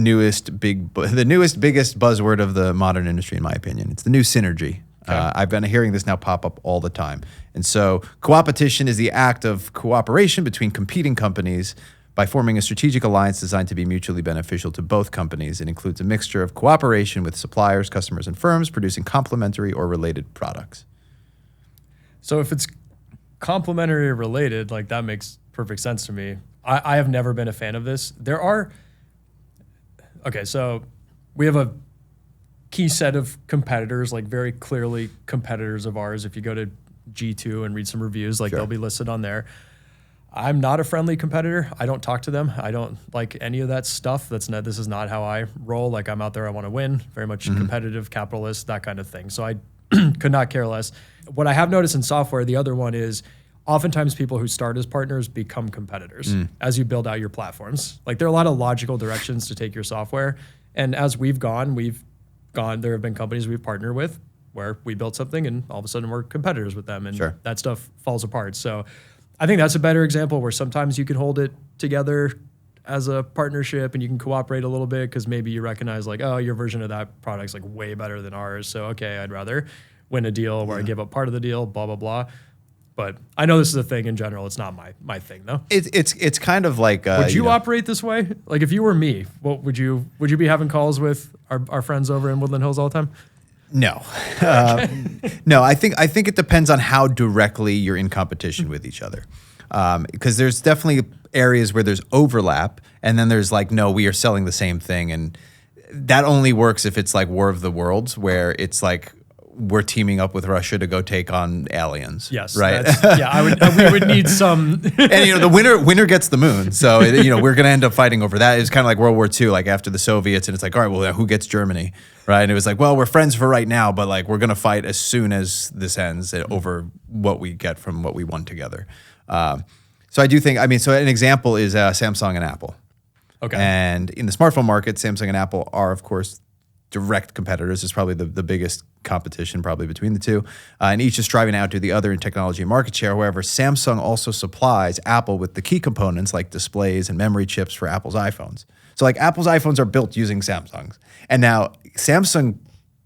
biggest buzzword of the modern industry, in my opinion. It's the new synergy. I've been hearing this now pop up all the time, and so co-opetition is the act of cooperation between competing companies by forming a strategic alliance designed to be mutually beneficial to both companies. It includes a mixture of cooperation with suppliers, customers, and firms producing complementary or related products. So if it's complementary or related, like that makes perfect sense to me. I have never been a fan of this. So we have a key set of competitors, like very clearly competitors of ours. If you go to G2 and read some reviews, they'll be listed on there. I'm not a friendly competitor. I don't talk to them. I don't like any of that stuff. This is not how I roll. Like I'm out there, I want to win. Very much competitive, capitalist, that kind of thing. So I could not care less. What I have noticed in software, the other one is oftentimes people who start as partners become competitors as you build out your platforms. Like there are a lot of logical directions to take your software. And as we've gone, there have been companies we've partnered with where we built something and all of a sudden we're competitors with them and that stuff falls apart. So I think that's a better example where sometimes you can hold it together as a partnership and you can cooperate a little bit because maybe you recognize like, oh, your version of that product's like way better than ours. So, okay, I'd rather win a deal where I give up part of the deal, blah, blah, blah. But I know this is a thing in general. It's not my thing though. It's kind of like would you operate this way? Like if you were me, what would you be having calls with our friends over in Woodland Hills all the time? No, no. I think it depends on how directly you're in competition with each other, because there's definitely areas where there's overlap, and then there's like, no, we are selling the same thing, and that only works if it's like War of the Worlds, where it's like we're teaming up with Russia to go take on aliens. Yes. Right. We would need some. And the winner gets the moon. So we're going to end up fighting over that. It's kind of like World War II, like after the Soviets, and it's like, all right, well, who gets Germany, right? And it was like, well, we're friends for right now, but like we're going to fight as soon as this ends over what we get from what we won together. So I do think, so an example is Samsung and Apple. Okay. And in the smartphone market, Samsung and Apple are, of course, direct competitors. It's probably the biggest competition probably between the two. And each is striving to outdo the other in technology and market share. However, Samsung also supplies Apple with the key components like displays and memory chips for Apple's iPhones. So like Apple's iPhones are built using Samsung's. And now Samsung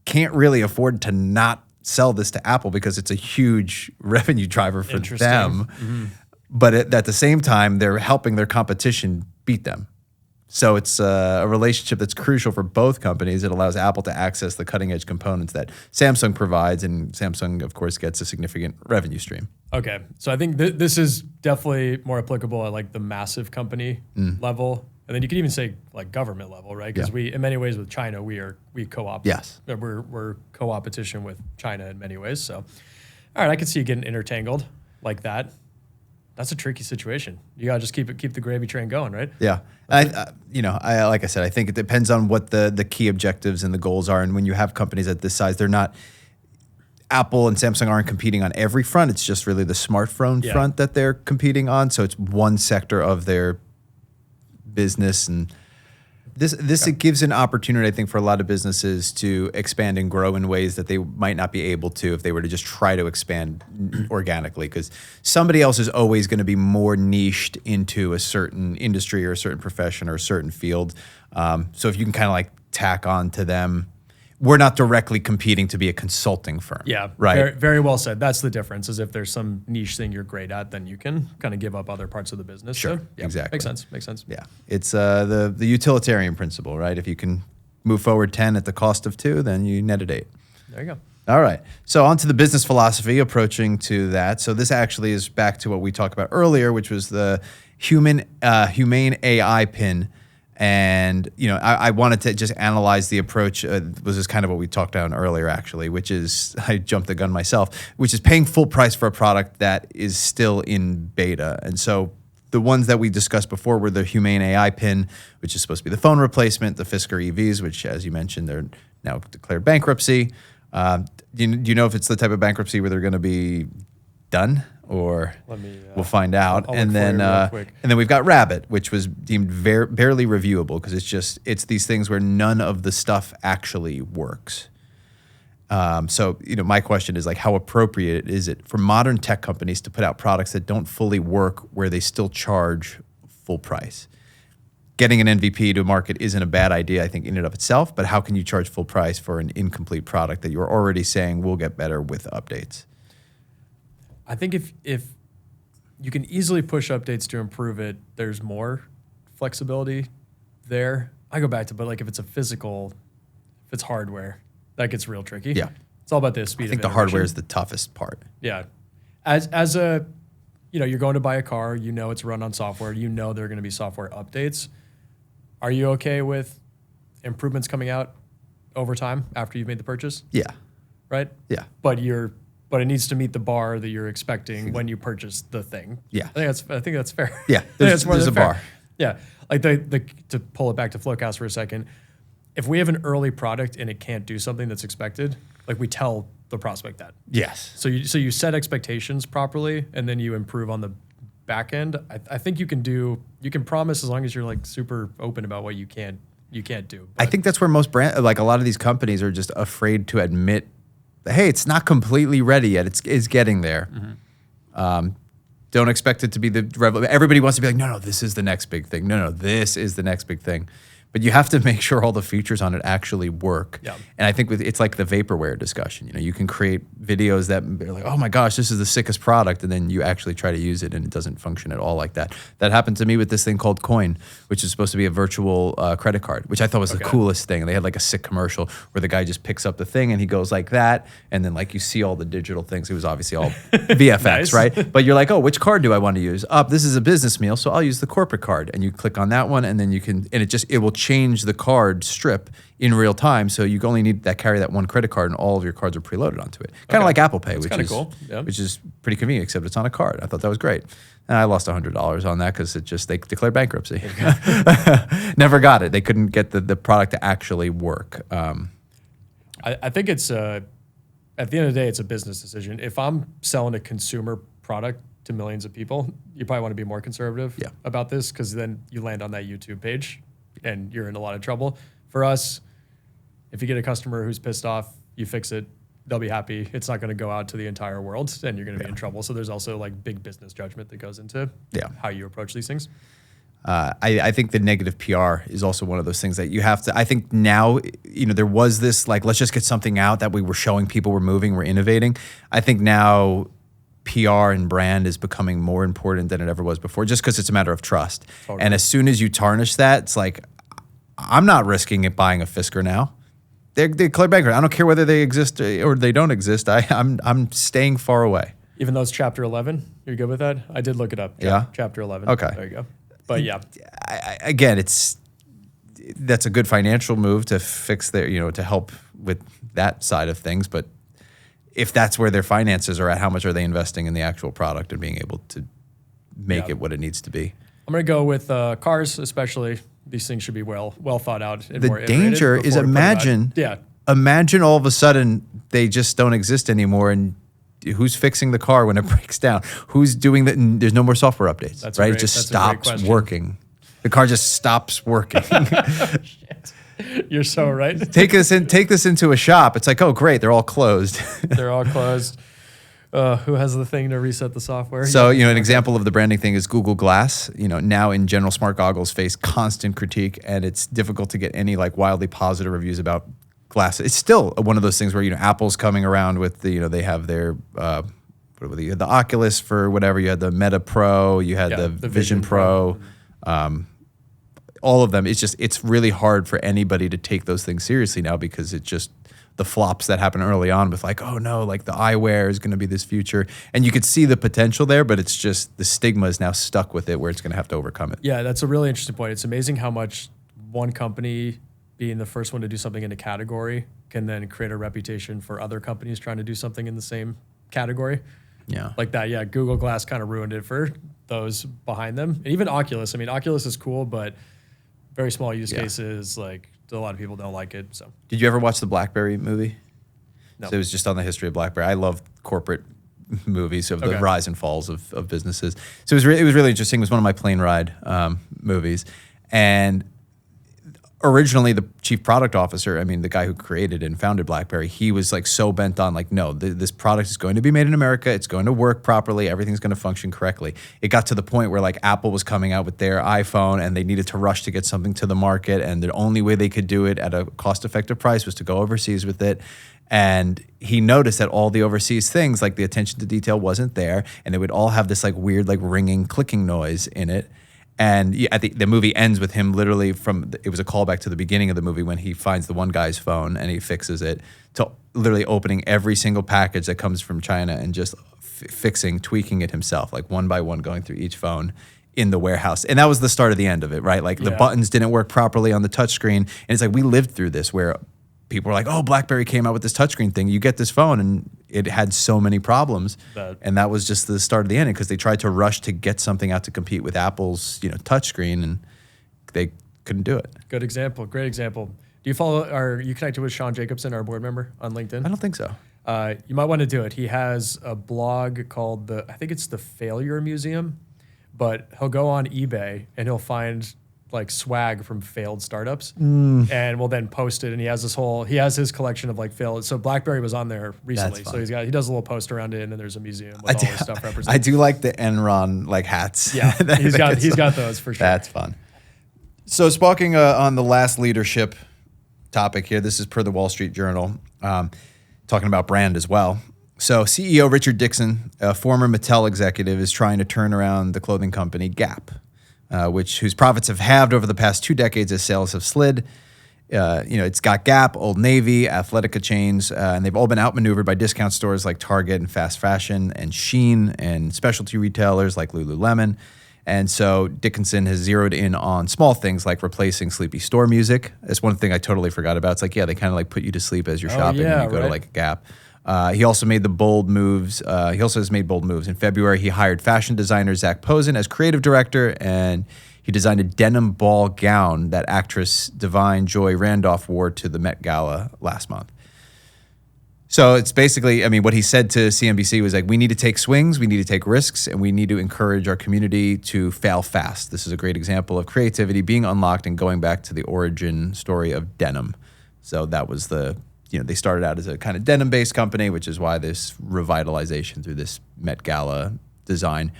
can't really afford to not sell this to Apple because it's a huge revenue driver for them. Mm-hmm. But at the same time, they're helping their competition beat them. So it's a relationship that's crucial for both companies. It allows Apple to access the cutting edge components that Samsung provides, and Samsung, of course, gets a significant revenue stream. Okay, so I think this is definitely more applicable at like the massive company level, and then you could even say like government level, right? Because we, in many ways, with China, we co-op. Yes, we're co-opetition with China in many ways. So, all right, I can see you getting intertangled like that. That's a tricky situation. You gotta just keep the gravy train going, right? Yeah, I like I said, I think it depends on what the key objectives and the goals are. And when you have companies at this size, they're not. Apple and Samsung aren't competing on every front. It's just really the smartphone front that they're competing on. So it's one sector of their business, and it gives an opportunity, I think, for a lot of businesses to expand and grow in ways that they might not be able to if they were to just try to expand organically, because somebody else is always going to be more niched into a certain industry or a certain profession or a certain field. So if you can kind of like tack on to them, we're not directly competing to be a consulting firm. Yeah, right. Very, very well said. That's the difference. Is if there's some niche thing you're great at, then you can kind of give up other parts of the business. Sure, so, exactly. Makes sense. Yeah, it's the utilitarian principle, right? If you can move forward 10 at the cost of 2, then you netted 8. There you go. All right. So on to the business philosophy, approaching to that. So this actually is back to what we talked about earlier, which was the humane AI pin. And, I wanted to just analyze the approach. This is kind of what we talked about earlier, actually, which is, I jumped the gun myself, which is paying full price for a product that is still in beta. And so the ones that we discussed before were the humane AI pin, which is supposed to be the phone replacement, the Fisker EVs, which, as you mentioned, they're now declared bankruptcy. Do you know if it's the type of bankruptcy where they're going to be done? Or we'll find out. And then we've got Rabbit, which was deemed barely reviewable because it's these things where none of the stuff actually works. So my question is like, how appropriate is it for modern tech companies to put out products that don't fully work where they still charge full price? Getting an MVP to market isn't a bad idea, I think, in and of itself, but how can you charge full price for an incomplete product that you're already saying will get better with updates? I think if you can easily push updates to improve it, there's more flexibility there. I go back to, but like if it's hardware, that gets real tricky. Yeah. It's all about the speed of innovation. I think the hardware is the toughest part. Yeah. As a, you're going to buy a car, it's run on software, there are going to be software updates. Are you okay with improvements coming out over time after you've made the purchase? Yeah. Right? Yeah. But it needs to meet the bar that you're expecting when you purchase the thing. Yeah. I think that's fair. Yeah. There's a bar. Yeah. Like to pull it back to Flowcast for a second, if we have an early product and it can't do something that's expected, like we tell the prospect that. Yes. So you set expectations properly and then you improve on the back end. I think you can promise as long as you're like super open about what you can't do. But I think that's where most a lot of these companies are just afraid to admit, hey, it's not completely ready yet. It's getting there. Mm-hmm. Don't expect it to be everybody wants to be like, no, this is the next big thing. No, this is the next big thing. But you have to make sure all the features on it actually work. Yeah. And I think it's like the vaporware discussion. You can create videos that are like, oh my gosh, this is the sickest product, and then you actually try to use it and it doesn't function at all like that. That happened to me with this thing called Coin, which is supposed to be a virtual credit card, which I thought was the coolest thing. And they had like a sick commercial where the guy just picks up the thing and he goes like that, and then like you see all the digital things. It was obviously all VFX, Nice. right? But you're like, oh, which card do I want to use? This is a business meal, so I'll use the corporate card. And you click on that one, and then it will change the card strip in real time. So you only need that carry that one credit card, and all of your cards are preloaded onto it. Kind of like Apple Pay, which is cool. Yeah. which is pretty convenient, except it's on a card. I thought that was great. And I lost $100 on that because they declared bankruptcy. Never got it. They couldn't get the product to actually work. I think it's at the end of the day, it's a business decision. If I'm selling a consumer product to millions of people, you probably want to be more conservative about this, because then you land on that YouTube page and you're in a lot of trouble. For us, if you get a customer who's pissed off, you fix it, they'll be happy. It's not going to go out to the entire world, and you're going to be in trouble. So there's also like big business judgment that goes into how you approach these things. I think the negative PR is also one of those things that you have to, I think now, there was this, like, let's just get something out that we were showing people we're moving, we're innovating. I think now PR and brand is becoming more important than it ever was before, just because it's a matter of trust. Totally. And as soon as you tarnish that, it's like, I'm not risking it buying a Fisker now. They declared bankrupt. I don't care whether they exist or they don't exist. I'm staying far away. Even though it's Chapter 11, you're good with that? I did look it up. Yeah. Chapter 11. Okay. There you go. But yeah. Again, that's a good financial move to fix their, to help with that side of things. But if that's where their finances are at, how much are they investing in the actual product and being able to make it what it needs to be? I'm going to go with cars, especially. These things should be well thought out. And the danger is imagine all of a sudden they just don't exist anymore, and who's fixing the car when it breaks down? Who's doing that? And there's no more software updates, right? It just stops working. The car just stops working. Shit. You're so right. Take this into a shop. It's like, oh great, they're all closed. They're all closed. Who has the thing to reset the software? So, an example of the branding thing is Google Glass. Now in general, smart goggles face constant critique, and it's difficult to get any like wildly positive reviews about glasses. It's still one of those things where, Apple's coming around with they have their, you had the Oculus for whatever, you had the Meta Pro, you had the Vision Pro. All of them. It's really hard for anybody to take those things seriously now, because it's just the flops that happened early on with like, oh no, like the eyewear is going to be this future. And you could see the potential there, but it's just the stigma is now stuck with it where it's going to have to overcome it. Yeah, that's a really interesting point. It's amazing how much one company being the first one to do something in a category can then create a reputation for other companies trying to do something in the same category. Yeah. Like that, yeah, Google Glass kind of ruined it for those behind them. And even Oculus. I mean, Oculus is cool, but very small use cases, like a lot of people don't like it. So, did you ever watch the BlackBerry movie? No. So it was just on the history of BlackBerry. I love corporate movies of the rise and falls of businesses. So it was really interesting. It was one of my plane ride movies. And originally the chief product officer, the guy who created and founded BlackBerry, he was like so bent on like, no, this product is going to be made in America. It's going to work properly. Everything's going to function correctly. It got to the point where like Apple was coming out with their iPhone and they needed to rush to get something to the market. And the only way they could do it at a cost-effective price was to go overseas with it. And he noticed that all the overseas things, like the attention to detail wasn't there. And they would all have this like weird, like ringing, clicking noise in it. And the movie ends with him literally it was a callback to the beginning of the movie when he finds the one guy's phone and he fixes it, to literally opening every single package that comes from China and just tweaking it himself, like one by one, going through each phone in the warehouse. And that was the start of the end of it, right? Like the buttons didn't work properly on the touchscreen. And it's like we lived through this where people were like, oh, BlackBerry came out with this touchscreen thing. You get this phone and it had so many problems. And that was just the start of the end, because they tried to rush to get something out to compete with Apple's, touchscreen, and they couldn't do it. Good example. Great example. Do you are you connected with Sean Jacobson, our board member on LinkedIn? I don't think so. You might want to do it. He has a blog called I think it's the Failure Museum, but he'll go on eBay and he'll find like swag from failed startups and will then post it. And he has his collection of like failed. So BlackBerry was on there recently. So he does a little post around it, and then there's a museum with all his stuff represented. I do like the Enron like hats. Yeah, he's got those for sure. That's fun. So speaking on the last leadership topic here, this is per the Wall Street Journal, talking about brand as well. So CEO Richard Dixon, a former Mattel executive, is trying to turn around the clothing company Gap, whose profits have halved over the past 2 decades as sales have slid. It's got Gap, Old Navy, Athletica chains, and they've all been outmaneuvered by discount stores like Target and fast fashion and Shein and specialty retailers like Lululemon. And so Dickinson has zeroed in on small things like replacing sleepy store music. That's one thing I totally forgot about. It's like, yeah, they kind of like put you to sleep as you're shopping when you go to like a Gap. He also made the bold moves. He also has made bold moves. In February, he hired fashion designer Zach Posen as creative director, and he designed a denim ball gown that actress Divine Joy Randolph wore to the Met Gala last month. So it's basically, I mean, what he said to CNBC was like, we need to take swings, we need to take risks, and we need to encourage our community to fail fast. This is a great example of creativity being unlocked and going back to the origin story of denim. So that was they started out as a kind of denim-based company, which is why this revitalization through this Met Gala design.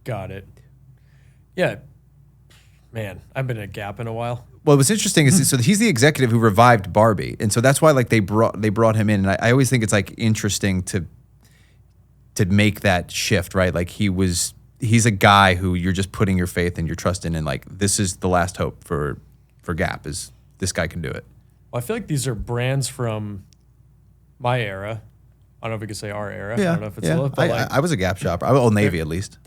Got it. Yeah. Man, I've been at Gap in a while. Well, what's interesting is so he's the executive who revived Barbie, and so that's why like they brought him in. And I always think it's like interesting to make that shift, right? Like he's a guy who you're just putting your faith and your trust in, and like this is the last hope for Gap is this guy can do it. Well, I feel like these are brands from my era. I don't know if we could say our era. Yeah, I don't know if it's a little, but I was a Gap shopper. I was Old Navy at least.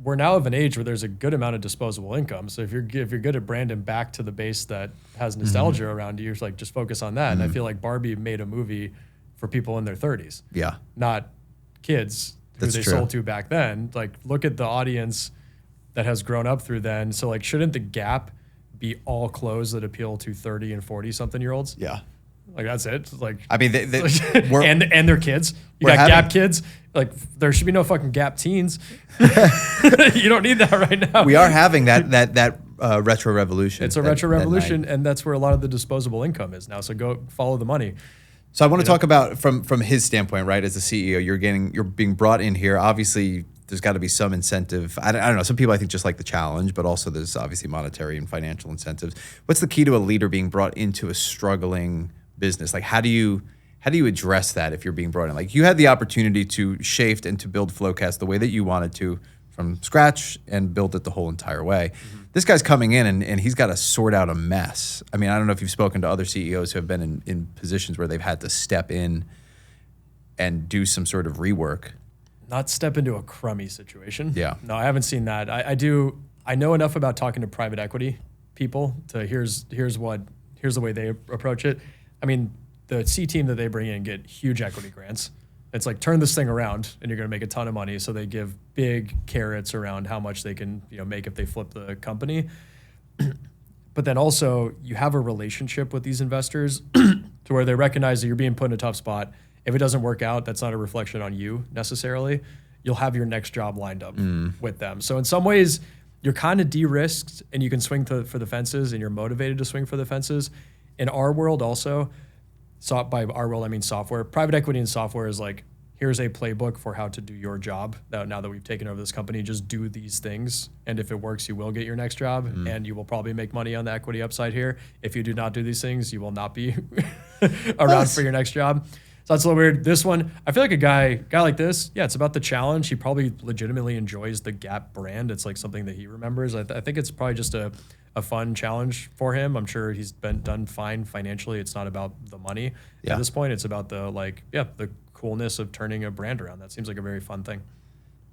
We're now of an age where there's a good amount of disposable income. So if you're good at branding back to the base that has nostalgia around you, you're like just focus on that. And I feel like Barbie made a movie for people in their 30s. Yeah, not kids who That's they true. sold to back then. Like look at the audience that has grown up through then. So like shouldn't the Gap be all clothes that appeal to 30 and 40 something year olds? Yeah. Like that's it. Like I mean, and their kids. You got Gap kids. Like there should be no fucking Gap teens. You don't need that right now. we are having that retro revolution. It's a retro revolution, and that's where a lot of the disposable income is now. So go follow the money. So I want to talk about from his standpoint, right? As the CEO, you're being brought in here. Obviously, there's got to be some incentive. I don't know. Some people I think just like the challenge, but also there's obviously monetary and financial incentives. What's the key to a leader being brought into a struggling business? Like how do you address that if you're being brought in? Like you had the opportunity to shape and to build Flowcast the way that you wanted to from scratch and build it the whole entire way. This guy's coming in and he's got to sort out a mess. I mean, I don't know if you've spoken to other CEOs who have been in positions where they've had to step in and do some sort of rework. Not step into a crummy situation. Yeah. No, I haven't seen that. I know enough about talking to private equity people to here's the way they approach it. I mean, the C team that they bring in get huge equity grants. It's like turn this thing around and you're going to make a ton of money. So they give big carrots around how much they can make if they flip the company. But then also you have a relationship with these investors to where they recognize that you're being put in a tough spot. If it doesn't work out, that's not a reflection on you necessarily. You'll have your next job lined up with them. So in some ways, you're kind of de-risked and you can swing for the fences and you're motivated to swing for the fences. In our world also, so by our world I mean software, private equity and software is like, here's a playbook for how to do your job. Now that we've taken over this company, just do these things. And if it works, you will get your next job and you will probably make money on the equity upside here. If you do not do these things, you will not be around for your next job. So that's a little weird. This one, I feel like a guy like this, yeah, it's about the challenge. He probably legitimately enjoys the Gap brand. It's like something that he remembers. I think it's probably just a fun challenge for him. I'm sure he's done fine financially. It's not about the money. Yeah. At this point, it's about the coolness of turning a brand around. That seems like a very fun thing.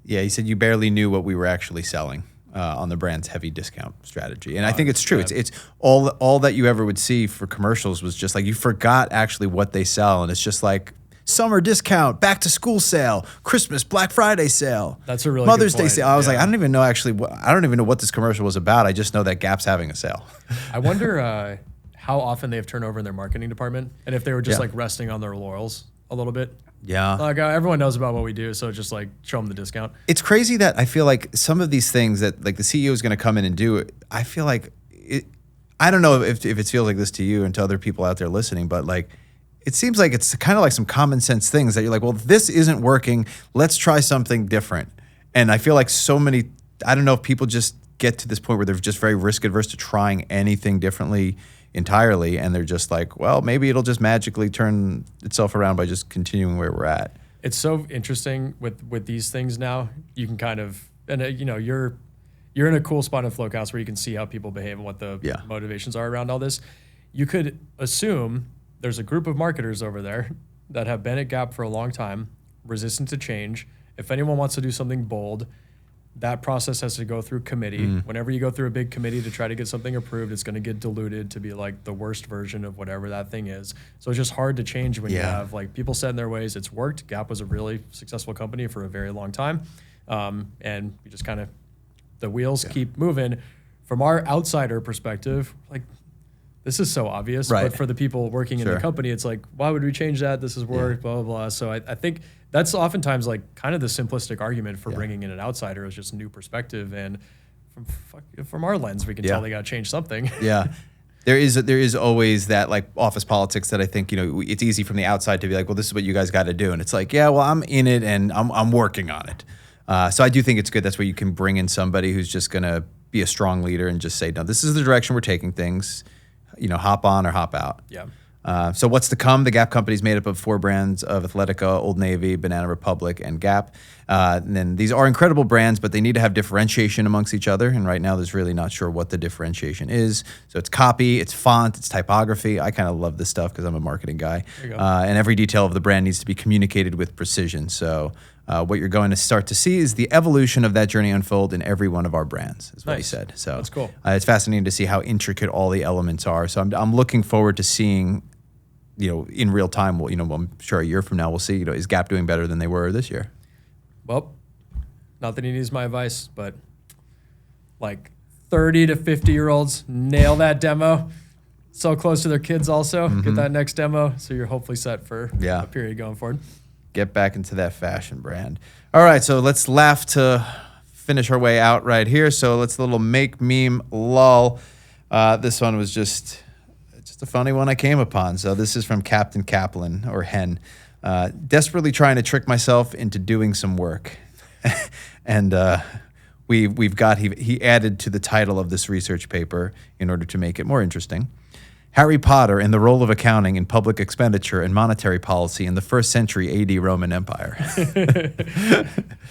Yeah, he said you barely knew what we were actually selling on the brand's heavy discount strategy. And I think it's true. It's all that you ever would see for commercials was just like you forgot actually what they sell. And it's just like summer discount, back to school sale, Christmas, Black Friday sale. That's a really Mother's good Day point. sale. I was like, I don't even know what this commercial was about. I just know that Gap's having a sale. I wonder how often they have turnover in their marketing department and if they were just like resting on their laurels a little bit. Yeah. Like everyone knows about what we do, so just like show them the discount. It's crazy that I feel like some of these things that like the CEO is going to come in and do, I feel like I don't know if it feels like this to you and to other people out there listening, but like it seems like it's kind of like some common sense things that you're like, well, this isn't working. Let's try something different. And I feel like I don't know if people just get to this point where they're just very risk adverse to trying anything differently entirely, and they're just like, well, maybe it'll just magically turn itself around by just continuing where we're at. It's so interesting with these things now. You can kind of, and you're in a cool spot in Flowcast where you can see how people behave and what the motivations are around all this. You could assume there's a group of marketers over there that have been at Gap for a long time, resistant to change. If anyone wants to do something bold, that process has to go through committee. Whenever you go through a big committee to try to get something approved, it's going to get diluted to be like the worst version of whatever that thing is. So it's just hard to change when you have like people set in their ways. It's worked. Gap was a really successful company for a very long time. And we just kind of, the wheels keep moving. From our outsider perspective, like, this is so obvious, but for the people working in the company, it's like, why would we change that? This is work, blah, blah, blah. So I think that's oftentimes like kind of the simplistic argument for bringing in an outsider is just a new perspective. And from our lens, we can tell they got to change something. There is always that like office politics that I think, it's easy from the outside to be like, well, this is what you guys got to do. And it's like, yeah, well, I'm in it and I'm working on it. So I do think it's good. That's where you can bring in somebody who's just going to be a strong leader and just say, no, this is the direction we're taking things, hop on or hop out. So what's to come? The Gap company is made up of 4 brands of Athletica, Old Navy, Banana Republic, and Gap. And then these are incredible brands, but they need to have differentiation amongst each other. And right now, there's really not sure what the differentiation is. So it's copy, it's font, it's typography. I kind of love this stuff because I'm a marketing guy. And every detail of the brand needs to be communicated with precision. So what you're going to start to see is the evolution of that journey unfold in every one of our brands, is what he said. So that's cool. It's fascinating to see how intricate all the elements are. So I'm looking forward to seeing, in real time. I'm sure a year from now we'll see, is Gap doing better than they were this year? Well, not that he needs my advice, but like 30 to 50-year-olds, nail that demo. So close to their kids also. Get that next demo. So you're hopefully set for a period going forward. Get back into that fashion brand. All right, so let's laugh to finish our way out right here. So let's a little make meme lull. This one was just a funny one I came upon. So this is from Captain Kaplan, or Hen. Desperately trying to trick myself into doing some work. And we've got, he added to the title of this research paper in order to make it more interesting. Harry Potter in the role of accounting in public expenditure and monetary policy in the 1st century AD Roman Empire.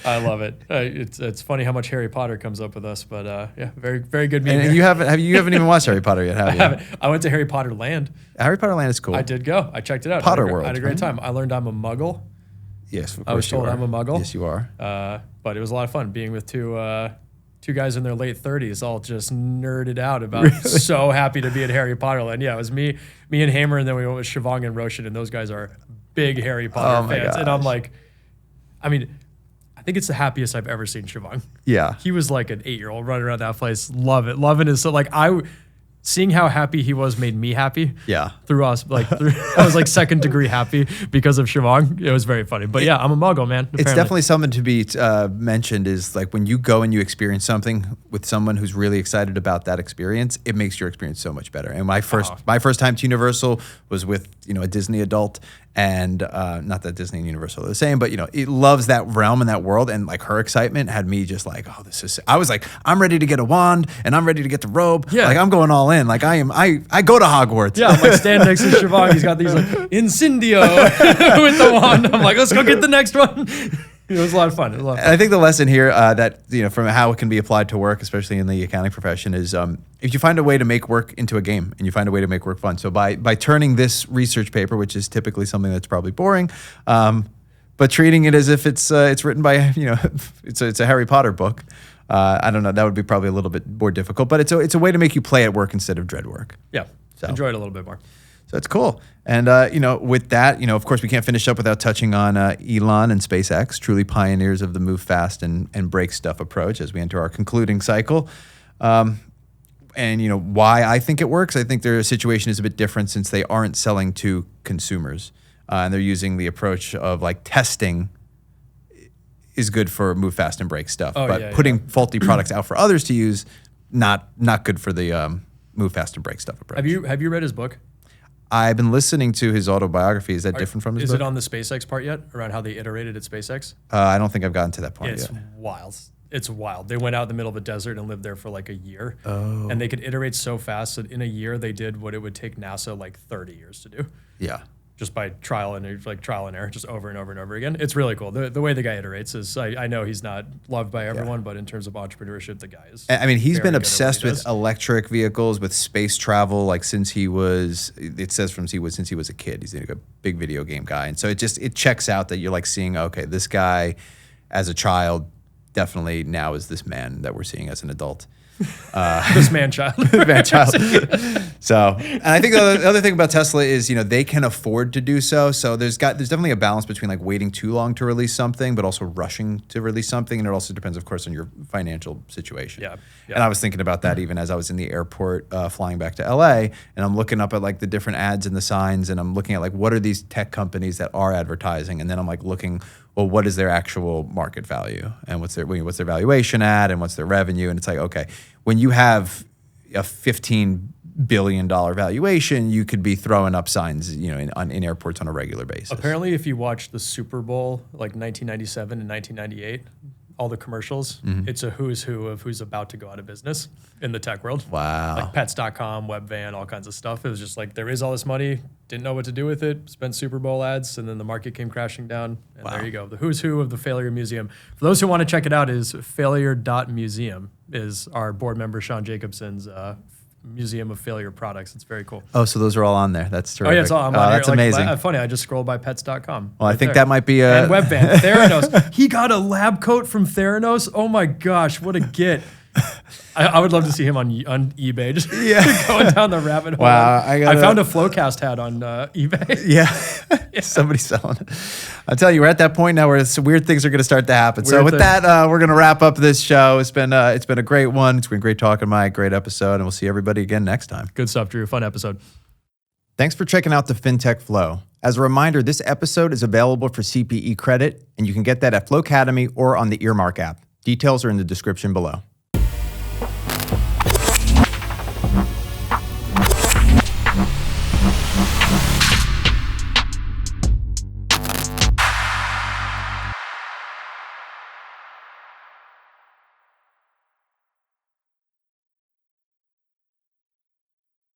I love it. It's funny how much Harry Potter comes up with us, but very, very good meme. And you haven't even watched Harry Potter yet, have you? I haven't. I went to Harry Potter Land. Harry Potter Land is cool. I did go. I checked it out. Potter World. I had a great time. I learned I'm a Muggle. Yes, of course I was told I'm a Muggle. Yes, you are. But it was a lot of fun being with two guys in their late 30s, all just nerded out about so happy to be at Harry Potter Land. Yeah, it was me and Hamer, and then we went with Siobhan and Roshan, and those guys are big Harry Potter fans. And I'm like, I think it's the happiest I've ever seen Siobhan. Yeah. He was like an 8-year-old running around that place. Love it. Loving it. So like seeing how happy he was made me happy. Yeah. Through us, I was like 2nd degree happy because of Siobhan. It was very funny. But yeah, I'm a Muggle, man. Apparently. It's definitely something to be mentioned, is like when you go and you experience something with someone who's really excited about that experience, it makes your experience so much better. And my first time to Universal was with, a Disney adult, and not that Disney and Universal are the same, but it loves that realm and that world, and like her excitement had me just like, oh, this is, I was like, I'm ready to get a wand and I'm ready to get the robe. Yeah. Like I'm going all in. Like I go to Hogwarts. Yeah, I'm like standing next to Siobhan. He's got these like Incendio with the wand. I'm like, let's go get the next one. It was a lot of fun. I think the lesson here that, from how it can be applied to work, especially in the accounting profession, is if you find a way to make work into a game and you find a way to make work fun. So by turning this research paper, which is typically something that's probably boring, but treating it as if it's written by, it's a Harry Potter book. I don't know. That would be probably a little bit more difficult, but it's a way to make you play at work instead of dread work. Yeah. So enjoy it a little bit more. So it's cool. And, with that, of course, we can't finish up without touching on Elon and SpaceX, truly pioneers of the move fast and break stuff approach as we enter our concluding cycle. And, why I think it works. I think their situation is a bit different since they aren't selling to consumers. And they're using the approach of like testing is good for move fast and break stuff. But putting faulty products out for others to use, not good for the move fast and break stuff approach. Have you read his book? I've been listening to his autobiography. Is that different from his book? Is it on the SpaceX part yet, around how they iterated at SpaceX? I don't think I've gotten to that point yet. It's wild. It's wild. They went out in the middle of a desert and lived there for like a year. Oh. And they could iterate so fast that in a year they did what it would take NASA like 30 years to do. Yeah. Just by trial and error, just over and over and over again. It's really cool. The way the guy iterates is, I know he's not loved by everyone, but in terms of entrepreneurship, the guy is. I mean, he's been obsessed with electric vehicles, with space travel, like since he was. It says since he was a kid. He's like a big video game guy, and so it checks out that you're like seeing, okay, this guy, as a child, definitely now is this man that we're seeing as an adult. This man-child. Man-child. So, and I think the other thing about Tesla is, they can afford to do so. So there's definitely a balance between like waiting too long to release something, but also rushing to release something. And it also depends, of course, on your financial situation. Yeah. And I was thinking about that even as I was in the airport flying back to LA, and I'm looking up at like the different ads and the signs, and I'm looking at like, what are these tech companies that are advertising? And then I'm like looking, well, what is their actual market value, and what's their valuation at, and what's their revenue? And it's like, okay, when you have a $15 billion valuation, you could be throwing up signs, in airports on a regular basis. Apparently, if you watch the Super Bowl, like 1997 and 1998, all the commercials, it's a who's who of who's about to go out of business in the tech world. Wow. Like Pets.com, Webvan, all kinds of stuff. It was just like, there is all this money, didn't know what to do with it, spent Super Bowl ads, and then the market came crashing down. And there you go. The who's who of the Failure Museum. For those who want to check it out, is failure.museum is our board member Sean Jacobson's Museum of Failure products. It's very cool. Oh, so those are all on there. That's terrific. Oh, yeah, it's all on here. That's amazing. Funny, I just scrolled by pets.com. Well, I think that might be and Webvan, Theranos. He got a lab coat from Theranos. Oh my gosh, what a get. I would love to see him on eBay, just going down the rabbit hole. Wow, I found a Flowcast hat on eBay. Yeah. Somebody's selling it. I'll tell you, we're at that point now where some weird things are going to start to happen. So with that, we're going to wrap up this show. It's been a great one. It's been great talking, Mike. Great episode, and we'll see everybody again next time. Good stuff, Drew. Fun episode. Thanks for checking out the FinTech Flo. As a reminder, this episode is available for CPE credit, and you can get that at Flo Academy or on the Earmark app. Details are in the description below.